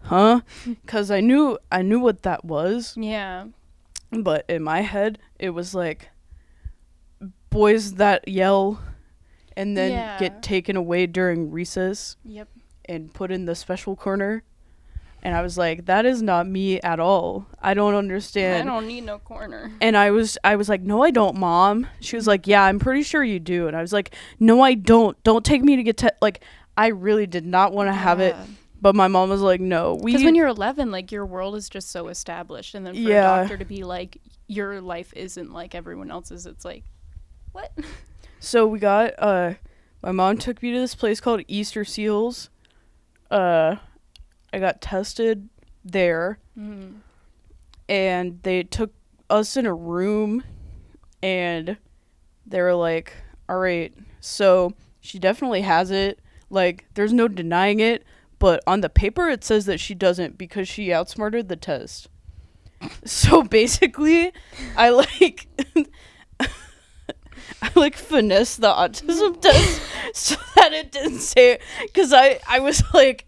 huh?" Because I knew what that was. Yeah. But in my head, it was like boys that yell and then get taken away during recess. Yep. And put in the special corner. And I was like, that is not me at all. I don't understand. I don't need no corner. And I was like, "No, I don't, Mom." She was like, "Yeah, I'm pretty sure you do." And I was like, "No, I don't. Don't take me to get like, I really did not want to have it. But my mom was like, "No." Because when you're 11, like, your world is just so established. And then for a doctor to be like, your life isn't like everyone else's, it's like, what? So we got, my mom took me to this place called Easter Seals. I got tested there. Mm. And they took us in a room. And they were like, "All right, so she definitely has it. Like, there's no denying it. But on the paper, it says that she doesn't because she outsmarted the test." So basically, I finessed the autism test so that it didn't say it. Because I was like,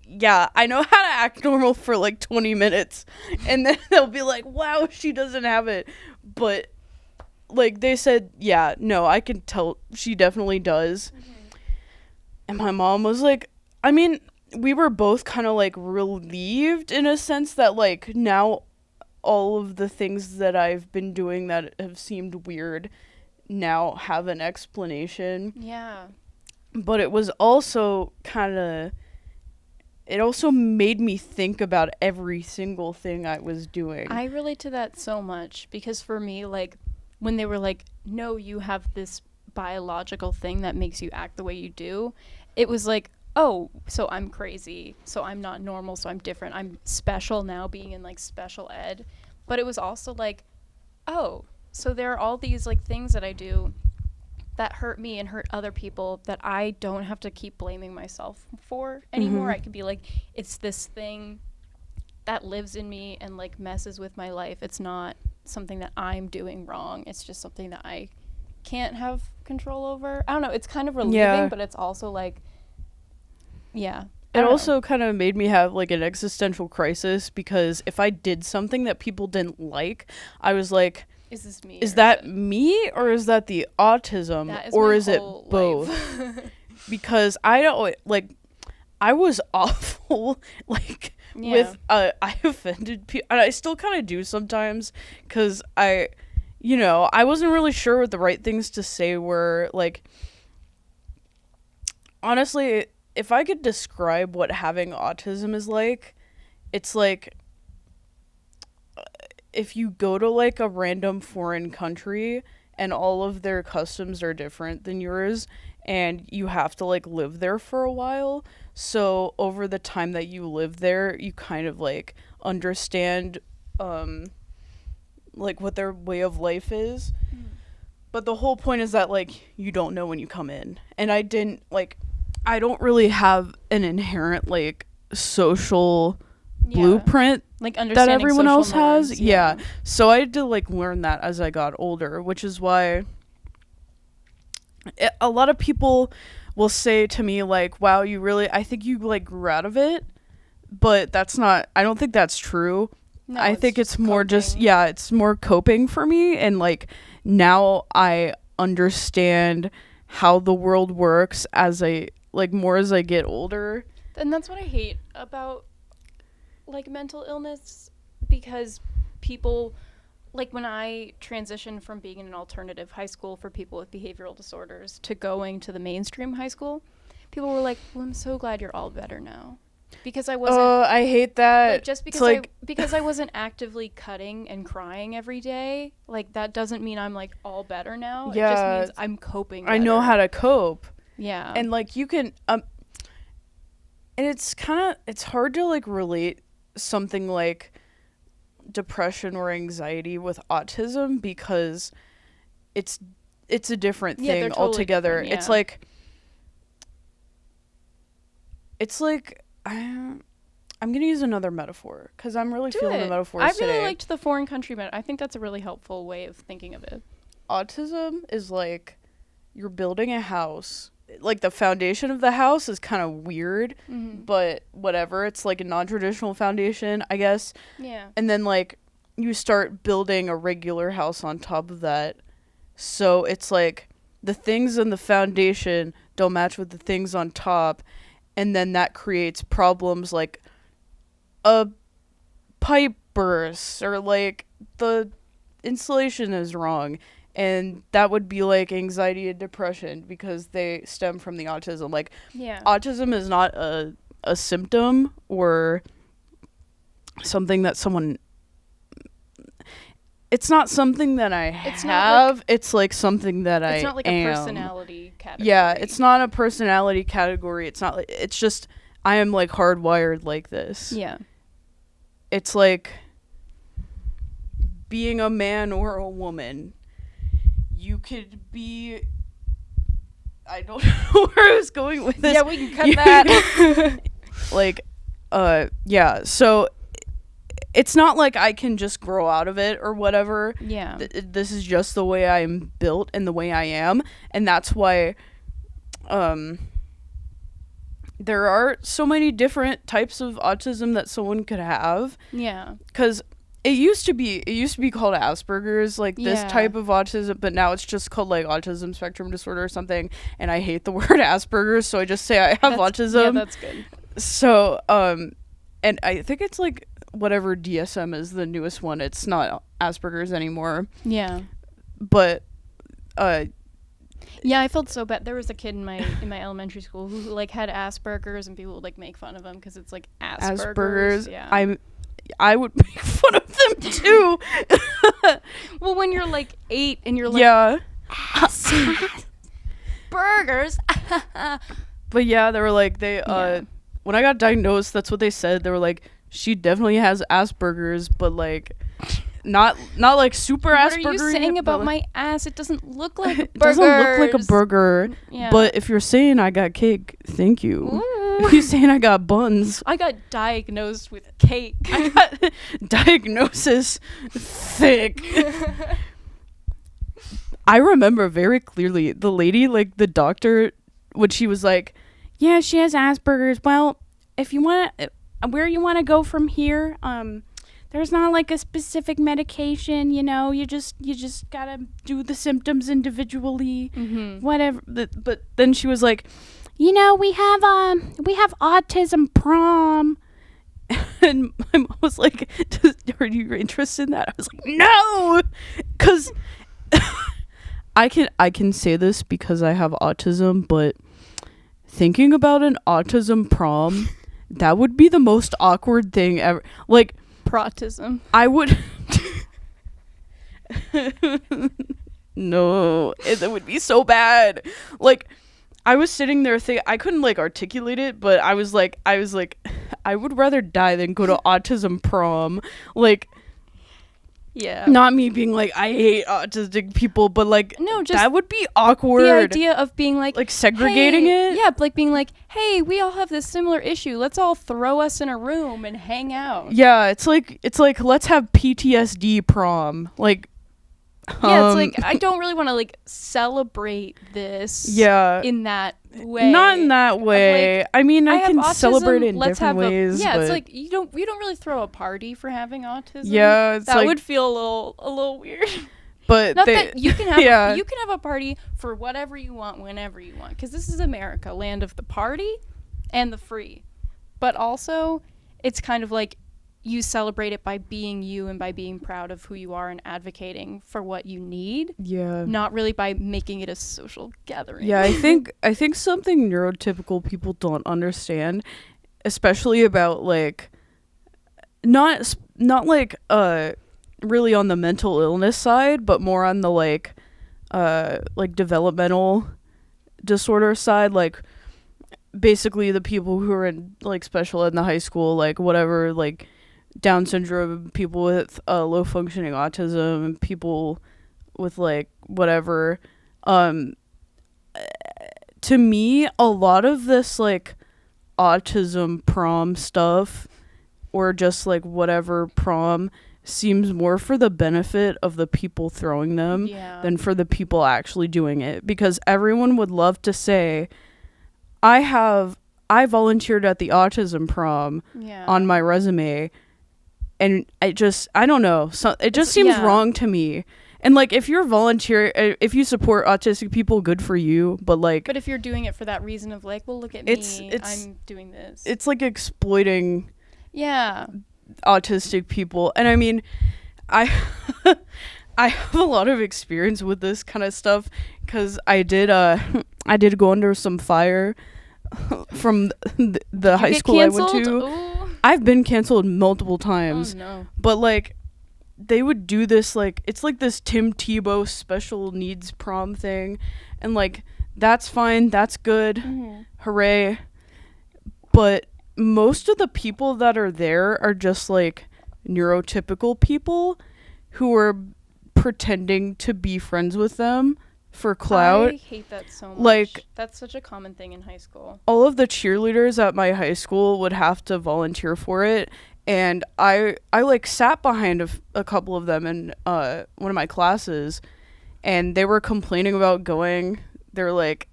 yeah, I know how to act normal for like 20 minutes. And then they'll be like, "Wow, she doesn't have it." But like they said, yeah, no, I can tell she definitely does. Mm-hmm. And my mom was like, I mean, we were both kind of like relieved in a sense that like now all of the things that I've been doing that have seemed weird now have an explanation. Yeah. But it was also it also made me think about every single thing I was doing. I relate to that so much because for me, like, when they were like, "No, you have this biological thing that makes you act the way you do," it was like, oh, so I'm crazy, so I'm not normal, so I'm different, I'm special now being in like special ed. But it was also like, oh, so there are all these like things that I do that hurt me and hurt other people that I don't have to keep blaming myself for anymore. Mm-hmm. I could be like, it's this thing that lives in me and like messes with my life. It's not something that I'm doing wrong. It's just something that I can't have control over. I don't know. It's kind of relieving, but it's also like, yeah. It also kind of made me have like an existential crisis because if I did something that people didn't like, I was like, is this me? Is that me or is that the autism or is it both? Because I don't like, I was awful like with I offended people, and I still kind of do sometimes because I wasn't really sure what the right things to say were. Like, honestly, if I could describe what having autism is like, it's like if you go to like a random foreign country and all of their customs are different than yours and you have to like live there for a while, so over the time that you live there you kind of like understand like what their way of life is. But the whole point is that like you don't know when you come in, and I don't really have an inherent like social blueprint like that everyone social else has. norms, Yeah. So I had to like learn that as I got older, which is why a lot of people will say to me like, wow, I think you like grew out of it, but I don't think that's true. No, I think it's more just, coping. it's more coping for me, and like now I understand how the world works as I get older. And that's what I hate about like mental illness, because people, like when I transitioned from being in an alternative high school for people with behavioral disorders to going to the mainstream high school, people were like, well, I'm so glad you're all better now. Because I wasn't. I hate that. Like, just because I wasn't actively cutting and crying every day, like that doesn't mean I'm like all better now. Yeah. It just means I'm coping better. I know how to cope. Yeah. And like you can and it's hard to like relate something like depression or anxiety with autism, because it's a different thing they're totally altogether. different, yeah. It's like I'm gonna use another metaphor because I'm really feeling the metaphors I today. really liked the foreign country metaphor. I think that's a really helpful way of thinking of it. Autism is like you're building a house. Like the foundation of the house is kind of weird, but whatever. It's like a non-traditional foundation, I guess. Yeah. And then like you start building a regular house on top of that. So it's like the things in the foundation don't match with the things on top. And then that creates problems like a pipe burst, or like the insulation is wrong. And that would be like anxiety and depression because they stem from the autism. Like autism is not a symptom or something that someone... It's not something that I have. It's like something that I am. It's not like a personality category. Yeah, it's not a personality category. It's not like... It's just I am like hardwired like this. Yeah. It's like being a man or a woman. You could be... I don't know where I was going with this. Yeah, we can cut that. Like, yeah, so it's not like I can just grow out of it or whatever. Yeah. This is just the way I'm built and the way I am, and that's why there are so many different types of autism that someone could have. Yeah. Because it used to be called Asperger's, like this type of autism, but now it's just called like autism spectrum disorder or something, and I hate the word Asperger's, so I just say I have autism. Yeah, that's good. So, and I think it's like whatever DSM is the newest one. It's not Asperger's anymore. Yeah. But, yeah, I felt so bad. There was a kid in my elementary school who like had Asperger's, and people would like make fun of him because it's like Asperger's. Yeah. I would make fun of them too. Well, when you're like 8 and you're like, yeah. burgers. But yeah, they were like, when I got diagnosed, that's what they said. They were like, she definitely has Asperger's, but like not like super Asperger's. What are you saying about my ass? It doesn't look like a burger. It doesn't look like a burger. Yeah. But if you're saying I got cake, thank you. Ooh. If you're saying I got buns. I got diagnosed with cake. I got diagnosis thick. I remember very clearly the lady, like the doctor, when she was like, yeah, she has Asperger's. Well, if you want to, where you want to go from here, there's not like a specific medication, you know, you just gotta do the symptoms individually, whatever. But then she was like, you know, we have autism prom. And my mom was like, are you interested in that? I was like, no, because I can say this because I have autism, but thinking about an autism prom that would be the most awkward thing ever. Like, Protism. I would no, that would be so bad. Like, I was sitting there thinking, I couldn't like articulate it, but I was like I would rather die than go to autism prom. Like, Yeah. not me being like, I hate autistic people, but like, No, just that would be awkward. the idea of being like segregating hey, it. Yeah, like being like, hey, we all have this similar issue. Let's all throw us in a room and hang out. Yeah, it's like let's have PTSD prom. Like, Yeah, it's like I don't really want to like celebrate this. Yeah. In that way. Not in that way. Like, I mean, I have can autism, celebrate it in let's different have ways. Yeah, but it's like you don't really throw a party for having autism. Yeah, it's that like, would feel a little weird. but Not they, that you can have yeah. you can have a party for whatever you want whenever you want, because this is America, land of the party and the free. But also, it's kind of like you celebrate it by being you and by being proud of who you are and advocating for what you need. Yeah. Not really by making it a social gathering. Yeah, I think something neurotypical people don't understand, especially about like not like really on the mental illness side, but more on the like developmental disorder side, like basically the people who are in like special ed in the high school, like whatever, like Down syndrome, people with low functioning autism, people with like whatever. To me, a lot of this like autism prom stuff, or just like whatever prom, seems more for the benefit of the people throwing them than for the people actually doing it, because everyone would love to say, I volunteered at the autism prom on my resume, and I don't know, so it just seems wrong to me. And like, if you're if you support autistic people, good for you, but if you're doing it for that reason of like, well, look at me, I'm doing this, it's like exploiting yeah autistic people. And I mean, I have a lot of experience with this kind of stuff, because I did go under some fire from the high school canceled? I went to. Ooh. I've been canceled multiple times. Oh, no. But like, they would do this, like, it's like this Tim Tebow special needs prom thing, and like, that's fine, that's good, hooray. But most of the people that are there are just like neurotypical people who are pretending to be friends with them for clout. I hate that so much. Like, that's such a common thing in high school. All of the cheerleaders at my high school would have to volunteer for it, and I like sat behind a couple of them in one of my classes, and they were complaining about going. They're like,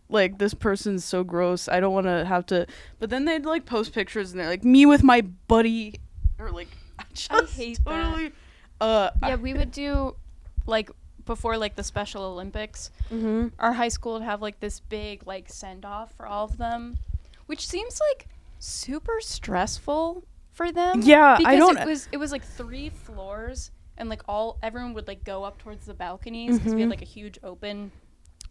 like, this person's so gross, I don't want to have to. But then they'd like post pictures, and they're like, me with my buddy, or like, I hate totally that. Yeah, we would do like, before like the Special Olympics, our high school would have like this big like send off for all of them, which seems like super stressful for them. Yeah, because it was like 3 floors, and like everyone would like go up towards the balconies, because we had like a huge open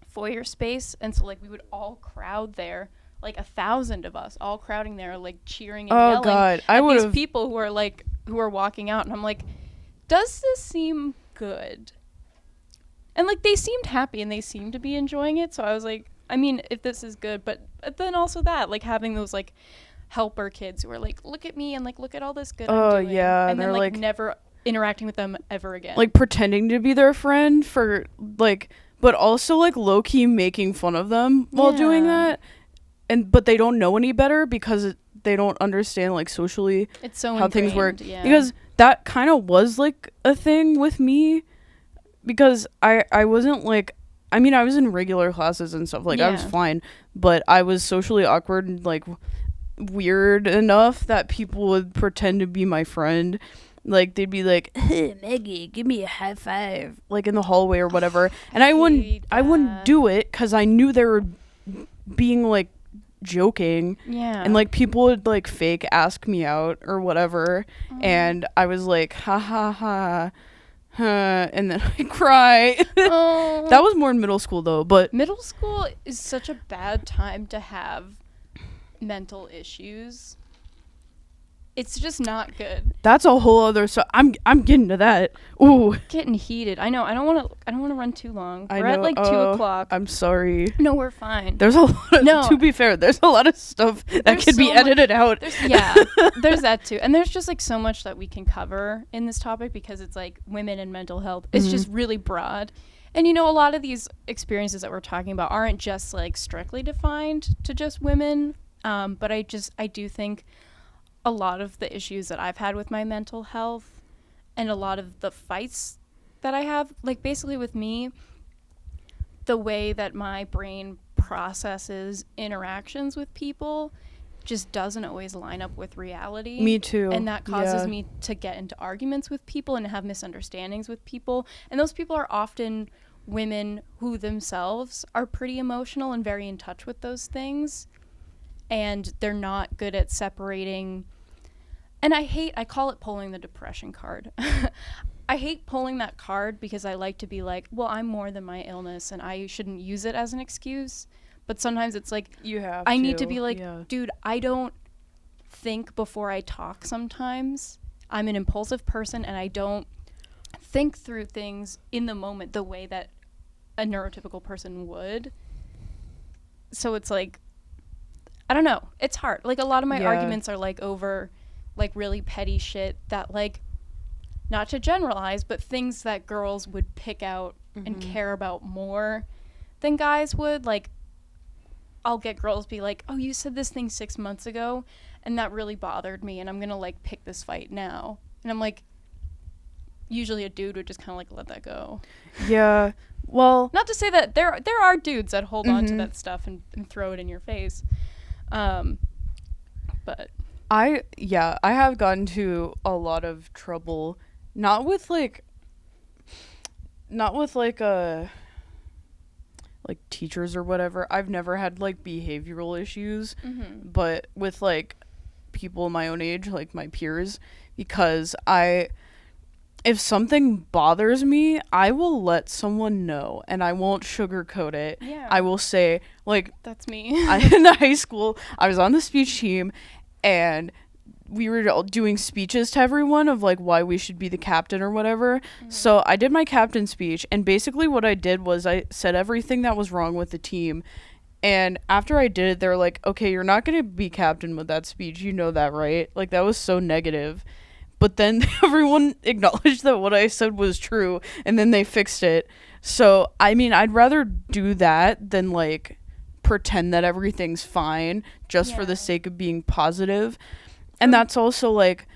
foyer space, and so like we would all crowd there, like 1,000 of us all crowding there, like cheering and yelling God, at these people who are walking out, and I'm like, does this seem good? And like, they seemed happy and they seemed to be enjoying it, so I was like, I mean, if this is good, but then also that, like, having those like helper kids who are like, look at me, and like, look at all this good I'm doing, and then like never interacting with them ever again, like pretending to be their friend for like, but also like low-key making fun of them while doing that, but they don't know any better because they don't understand like socially it's so how things work. Because that kind of was like a thing with me, because I wasn't like, I mean, I was in regular classes and stuff, like I was fine, but I was socially awkward and like weird enough that people would pretend to be my friend. Like, they'd be like, hey, Maggie, give me a high five, like in the hallway or whatever. And I wouldn't do it, because I knew they were being like joking. Yeah. And like, people would like fake ask me out or whatever. And I was like, ha ha ha. And then I cry. That was more in middle school though, but middle school is such a bad time to have mental issues, it's just not good. That's a whole other. So I'm getting to that. Ooh, Getting heated. I know. I don't want to run too long. I We're at know, like 2:00. I'm sorry. No, we're fine. There's a lot. No. To be fair, there's a lot of stuff that There's could be so much- edited out. There's that too. And there's just like so much that we can cover in this topic because it's like women and mental health. It's just really broad. And you know, a lot of these experiences that we're talking about aren't just like strictly defined to just women. But I do think a lot of the issues that I've had with my mental health and a lot of the fights that I have, like basically with me, the way that my brain processes interactions with people just doesn't always line up with reality. Me too. And that causes me to get into arguments with people and have misunderstandings with people. And those people are often women who themselves are pretty emotional and very in touch with those things. And they're not good at separating. And I call it pulling the depression card. I hate pulling that card because I like to be like, well, I'm more than my illness and I shouldn't use it as an excuse. But sometimes it's like, I need to be like, dude, I don't think before I talk sometimes. I'm an impulsive person and I don't think through things in the moment the way that a neurotypical person would. So it's like, I don't know. It's hard. Like a lot of my arguments are like over like really petty shit that like, not to generalize, but things that girls would pick out and care about more than guys would. Like I'll get girls be like, oh, you said this thing 6 months ago and that really bothered me and I'm gonna like pick this fight now. And I'm like, usually a dude would just kind of like let that go. Yeah. Well, not to say that there are dudes that hold on to that stuff and throw it in your face. But I have gotten to a lot of trouble, not with teachers or whatever. I've never had like behavioral issues, but with like people my own age, like my peers, because if something bothers me, I will let someone know and I won't sugarcoat it. Yeah. I will say, like, that's me. In high school, I was on the speech team and we were all doing speeches to everyone of like why we should be the captain or whatever. So I did my captain speech and basically what I did was I said everything that was wrong with the team. And after I did it, they're like, okay, you're not going to be captain with that speech. You know that, right? Like that was so negative. But then everyone acknowledged that what I said was true, and then they fixed it. So, I mean, I'd rather do that than, like, pretend that everything's fine just for the sake of being positive. And that's also, like,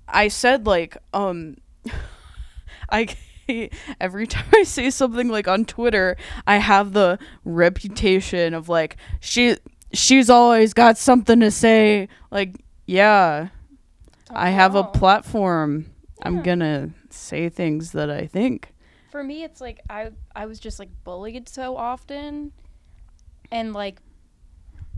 I said, like, every time I say something, like, on Twitter, I have the reputation of, like, she's always got something to say. Like, yeah. I have a platform. Yeah. I'm gonna say things that I think. For me, it's like I was just like bullied so often, and like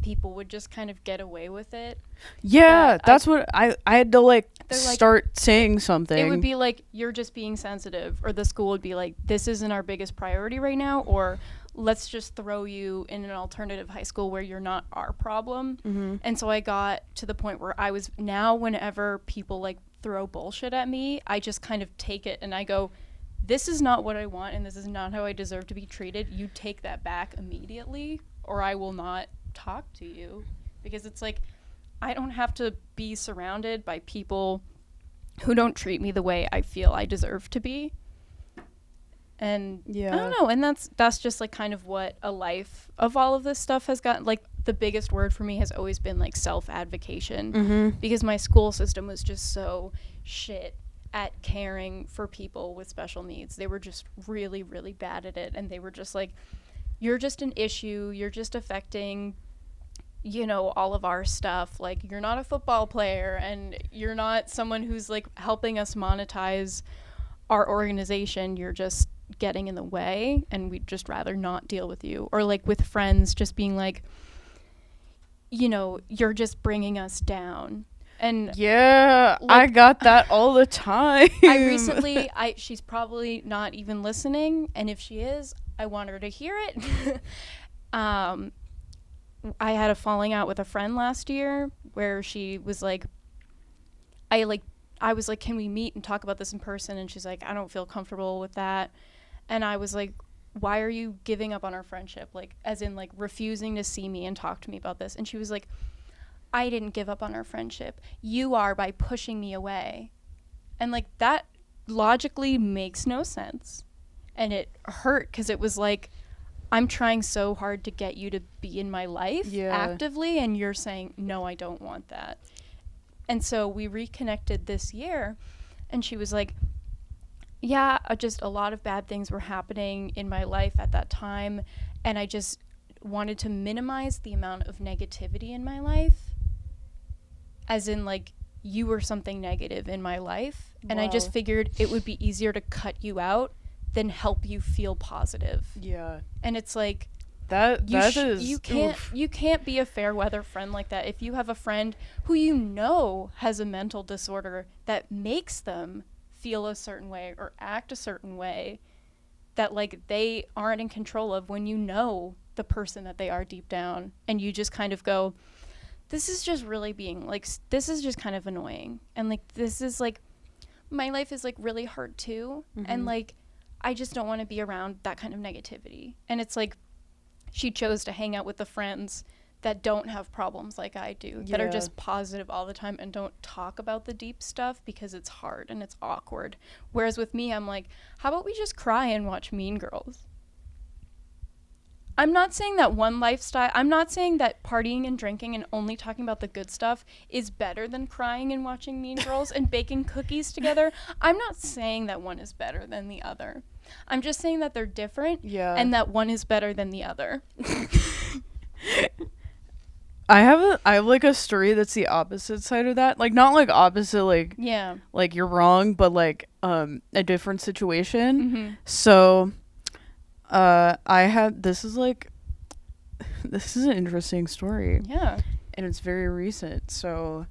people would just kind of get away with it. Yeah, that's what I had to like start saying something. It would be like, you're just being sensitive, or the school would be like, this isn't our biggest priority right now, or let's just throw you in an alternative high school where you're not our problem. And so I got to the point where I was, now whenever people like throw bullshit at me, I just kind of take it and I go, this is not what I want and this is not how I deserve to be treated. You take that back immediately or I will not talk to you. Because it's like, I don't have to be surrounded by people who don't treat me the way I feel I deserve to be. And I don't know, and that's just like kind of what a life of all of this stuff has gotten. Like the biggest word for me has always been like self-advocation, because my school system was just so shit at caring for people with special needs. They were just really, really bad at it, and they were just like, you're just an issue, you're just affecting, you know, all of our stuff. Like, you're not a football player, and you're not someone who's like helping us monetize our organization. You're just getting in the way, and we'd just rather not deal with you. Or like with friends just being like, you know, you're just bringing us down. And like, I got that all the time. She's probably not even listening, and if she is, I want her to hear it. I had a falling out with a friend last year where she was like, I was like, can we meet and talk about this in person? And she's like, I don't feel comfortable with that. And I was like, why are you giving up on our friendship? Like, as in, like, refusing to see me and talk to me about this. And she was like, I didn't give up on our friendship. You are by pushing me away. And, like, that logically makes no sense. And it hurt because it was like, I'm trying so hard to get you to be in my life actively, and you're saying, no, I don't want that. And so we reconnected this year, and she was like, yeah, just a lot of bad things were happening in my life at that time, and I just wanted to minimize the amount of negativity in my life, as in, like, you were something negative in my life, and I just figured it would be easier to cut you out than help you feel positive. Yeah. And it's like, you can't be a fair weather friend like that. If you have a friend who you know has a mental disorder that makes them feel a certain way or act a certain way that, like, they aren't in control of, when you know the person that they are deep down, and you just kind of go, this is just really being, like, this is just kind of annoying. And, like, this is, like, my life is, like, really hard too. And, like, I just don't want to be around that kind of negativity. And it's like, she chose to hang out with the friends that don't have problems like I do, that are just positive all the time and don't talk about the deep stuff because it's hard and it's awkward. Whereas with me, I'm like, how about we just cry and watch Mean Girls? I'm not saying that one lifestyle, I'm not saying that partying and drinking and only talking about the good stuff is better than crying and watching Mean Girls and baking cookies together. I'm not saying that one is better than the other. I'm just saying that they're different and that one is better than the other. I have like a story that's the opposite side of that. Like, not like opposite, like, like you're wrong, but like a different situation. So this is an interesting story. Yeah. And it's very recent. So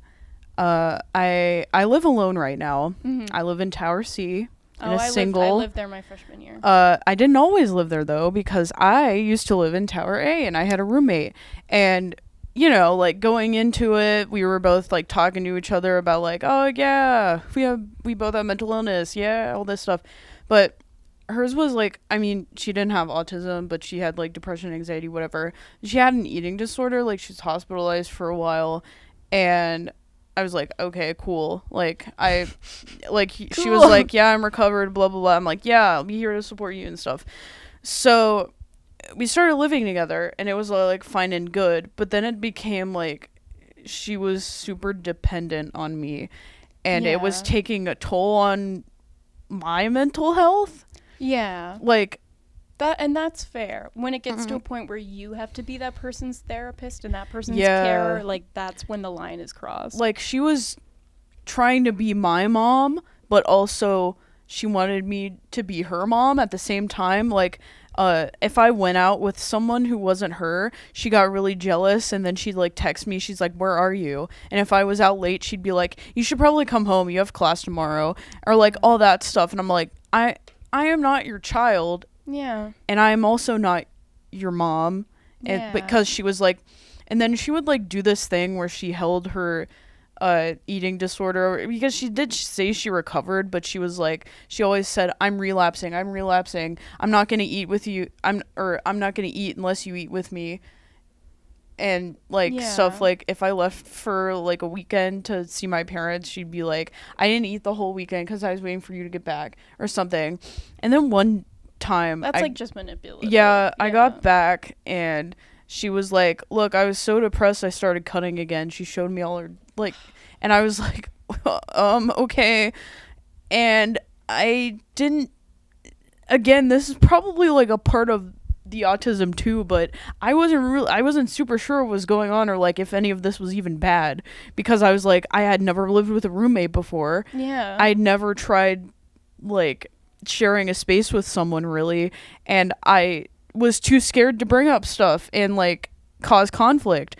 I live alone right now. I live in Tower C. I lived there my freshman year. I didn't always live there though, because I used to live in Tower A and I had a roommate. And you know, like, going into it, we were both like talking to each other about like, oh yeah, we both have mental illness, all this stuff. But hers was like, I mean, she didn't have autism, but she had like depression, anxiety, whatever. She had an eating disorder, like she's hospitalized for a while, and I was like, okay, cool. Like, she was like, yeah, I'm recovered, blah, blah, blah. I'm like, yeah, I'll be here to support you and stuff. So we started living together, and it was like fine and good. But then it became like she was super dependent on me, and it was taking a toll on my mental health. Yeah. Like, that, and that's fair. When it gets to a point where you have to be that person's therapist and that person's carer, like, that's when the line is crossed. Like, she was trying to be my mom, but also she wanted me to be her mom at the same time. Like, if I went out with someone who wasn't her, she got really jealous, and then she'd like text me, she's like, where are you? And if I was out late, she'd be like, you should probably come home, you have class tomorrow, or like all that stuff. And I'm like, I am not your child. Yeah. And I'm also not your mom. And because she was like, and then she would like do this thing where she held her eating disorder, because she did say she recovered, but she was like, she always said, I'm relapsing, I'm not gonna eat with you, I'm not gonna eat unless you eat with me. And like stuff, like if I left for like a weekend to see my parents, she'd be like, I didn't eat the whole weekend because I was waiting for you to get back or something. And then one time that's like just manipulative. I got back, and she was like, look, I was so depressed I started cutting again. She showed me all her like, and I was like, okay. And I didn't, again, this is probably like a part of the autism too, but I wasn't super sure what was going on, or like if any of this was even bad, because I was like, I had never lived with a roommate before. I'd never tried like sharing a space with someone really, and I was too scared to bring up stuff and like cause conflict.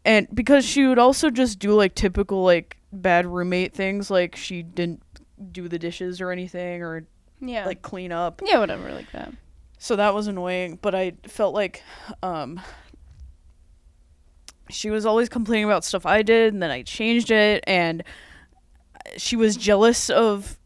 And because she would also just do like typical like bad roommate things, like she didn't do the dishes or anything, or like clean up, whatever like that. So that was annoying. But I felt like she was always complaining about stuff I did, and then I changed it, and she was jealous of,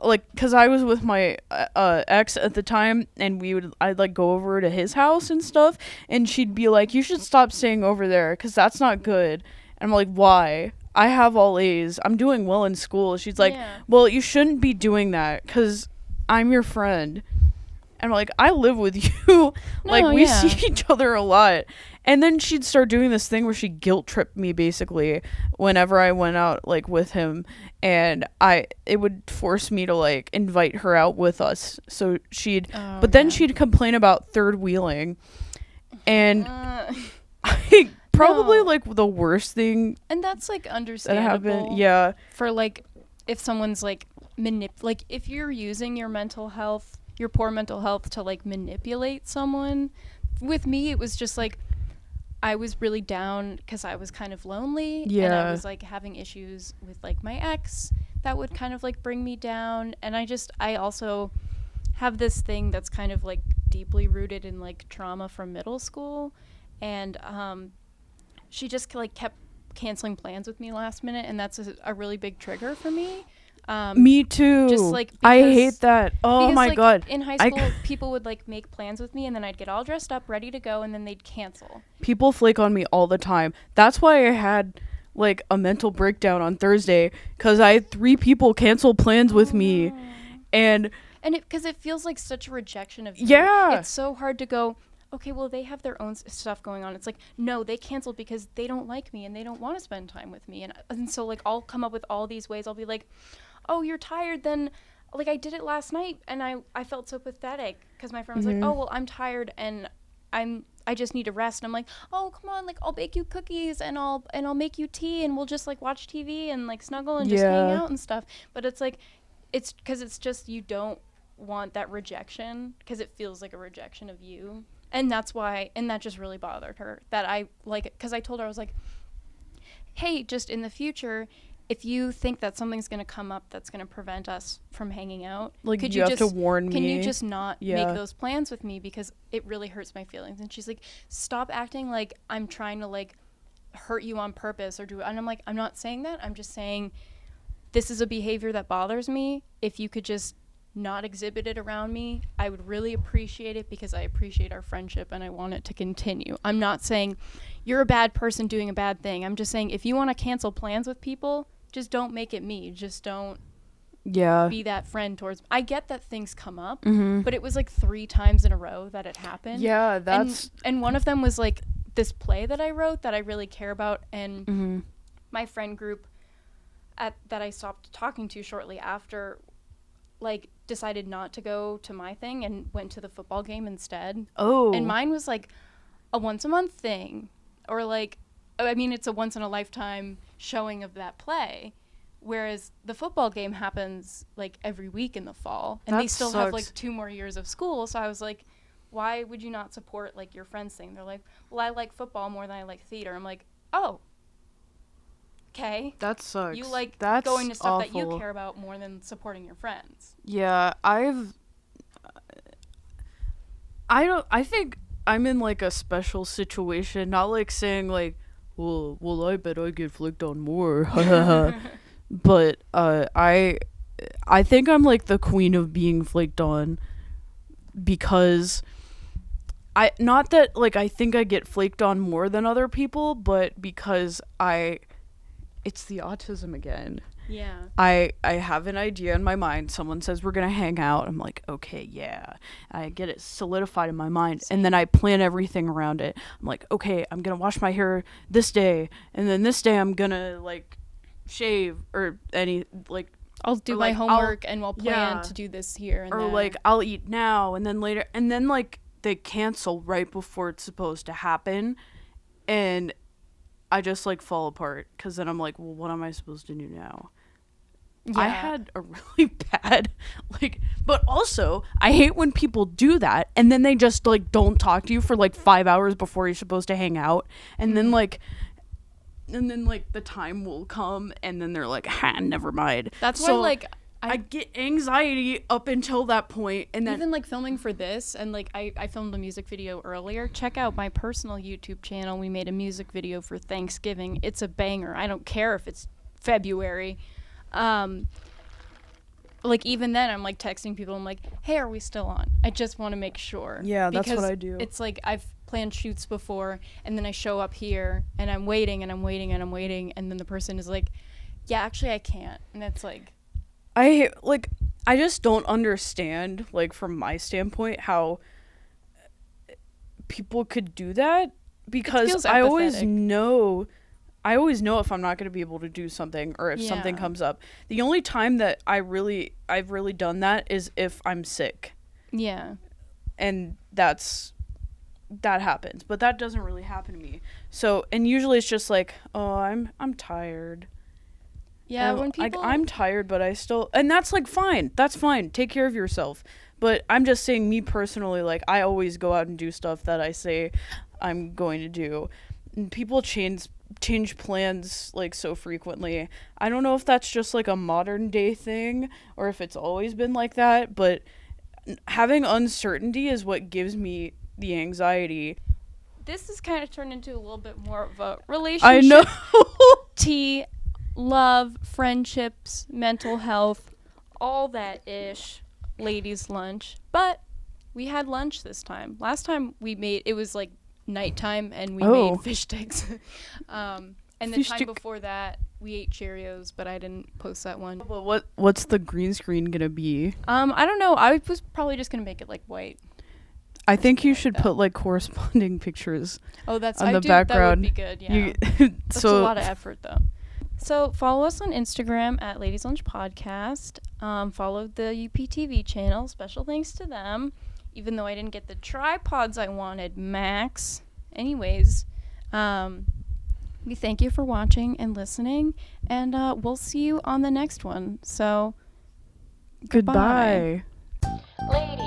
like, because I was with my ex at the time, and I'd like go over to his house and stuff, and she'd be like, you should stop staying over there because that's not good. And I'm like, why? I have all A's, I'm doing well in school. She's like, well, you shouldn't be doing that because I'm your friend. And I'm like, I live with you. Like, we see each other a lot. And then she'd start doing this thing where she guilt tripped me basically whenever I went out like with him, and it would force me to like invite her out with us. So then she'd complain about third wheeling, and probably like the worst thing. And that's like understandable. That happened, yeah. For like, if someone's like like if you're using your poor mental health to like manipulate someone. With me, it was just like, I was really down because I was kind of lonely, and I was like having issues with like my ex that would kind of like bring me down. And I also have this thing that's kind of like deeply rooted in like trauma from middle school, and she just like kept canceling plans with me last minute, and that's a really big trigger for me. Me too. Just like I hate that. Oh my like, god. In high school, people would like make plans with me, and then I'd get all dressed up, ready to go, and then they'd cancel. People flake on me all the time. That's why I had like a mental breakdown on Thursday, because I had 3 people cancel plans with me, and because it feels like such a rejection of you. Yeah. It's so hard to go, okay, well, they have their own stuff going on. It's like, no, they canceled because they don't like me and they don't want to spend time with me. And so like I'll come up with all these ways. I'll be like, oh, you're tired, then like I did it last night and I felt so pathetic because my friend was like, oh, well, I'm tired and I just need to rest. And I'm like, oh, come on, like I'll bake you cookies and I'll make you tea and we'll just like watch TV and like snuggle and just hang out and stuff. But it's like, it's because it's just, you don't want that rejection because it feels like a rejection of you. And that's why, and that just really bothered her, that I like it, because I told her, I was like, hey, just in the future, if you think that something's going to come up that's going to prevent us from hanging out, like, could you have to warn me? Can you just not make those plans with me, because it really hurts my feelings? And she's like, stop acting like I'm trying to like hurt you on purpose or do it. And I'm like, I'm not saying that. I'm just saying this is a behavior that bothers me. If you could just not exhibit it around me, I would really appreciate it, because I appreciate our friendship and I want it to continue. I'm not saying you're a bad person doing a bad thing. I'm just saying, if you want to cancel plans with people, just don't make it me. Just don't be that friend towards me. I get that things come up, but it was like 3 times in a row that it happened. Yeah, that's... And one of them was like this play that I wrote that I really care about, and my friend group that I stopped talking to shortly after, like, decided not to go to my thing and went to the football game instead. Oh. And mine was like a once a month thing, or like, I mean, it's a once in a lifetime showing of that play, whereas the football game happens like every week in the fall, and they still have like 2 more years of school. So I was like, why would you not support like your friend's thing? They're like, well, I like football more than I like theater. I'm like, oh, okay. That sucks. You like That's going to stuff awful. that you care about more than supporting your friends. Yeah, I think I'm in like a special situation, not like saying like, well, I bet I get flicked on more. But I think I'm like the queen of being flaked on, because not that like I think I get flaked on more than other people, but because it's the autism again. Yeah. I have an idea in my mind. Someone says we're going to hang out. I'm like, okay, yeah. I get it solidified in my mind. Same. And then I plan everything around it. I'm like, okay, I'm going to wash my hair this day. And then this day I'm going to, like, shave or like... I'll do my homework and we'll plan to do this here and or, there. like, I'll eat now and then later. And then, like, they cancel right before it's supposed to happen. And I just, like, fall apart. Because then I'm like, well, what am I supposed to do now? Yeah. I had a really bad, like, but also, I hate when people do that, and then they just, like, don't talk to you for, like, 5 hours before you're supposed to hang out, and then, like, the time will come, and then they're like, never mind. That's why, like, I get anxiety up until that point, and then even like filming for this, and like I filmed a music video earlier. Check out my personal YouTube channel. We made a music video for Thanksgiving. It's a banger. I don't care if it's February. Like even then I'm like texting people. I'm like, hey, are we still on? I just want to make sure. Yeah, that's what Because I do. It's like I've planned shoots before, and then I show up here and I'm waiting and I'm waiting and I'm waiting, and then the person is like, yeah, actually I can't, and it's like, I just don't understand, like, from my standpoint, how people could do that, because feels I always empathetic. know if I'm not going to be able to do something, or if something Yeah. comes up. The only time that I've really done that is if I'm sick, yeah. and that happens, but that doesn't really happen to me. So, and usually it's just like, oh, I'm tired. Yeah, And when people I'm tired, but I still, and that's like fine. That's fine. Take care of yourself. But I'm just saying, me personally, like, I always go out and do stuff that I say I'm going to do. And people change plans like so frequently. I don't know if that's just like a modern day thing or if it's always been like that, but having uncertainty is what gives me the anxiety. this has kind of turned into a little bit more of a relationship. I know. Tea, love, friendships, mental health, all that ish. Ladies' lunch. But we had lunch this time. Last time it was like nighttime, and we made fish sticks. And the Fish time stick. before that, we ate Cheerios, but I didn't post that one. But what's the green screen gonna be? I don't know. I was probably just gonna make it like white. I think you like should that. put like corresponding pictures Oh, that's on the That background. would be good. Yeah. You, That's so a lot of effort, though. So follow us on Instagram at Ladies Lunch Podcast. Follow the UPTV channel. Special thanks to them. Even though I didn't get the tripods I wanted, Max. Anyways, we thank you for watching and listening, and we'll see you on the next one. So, goodbye. Ladies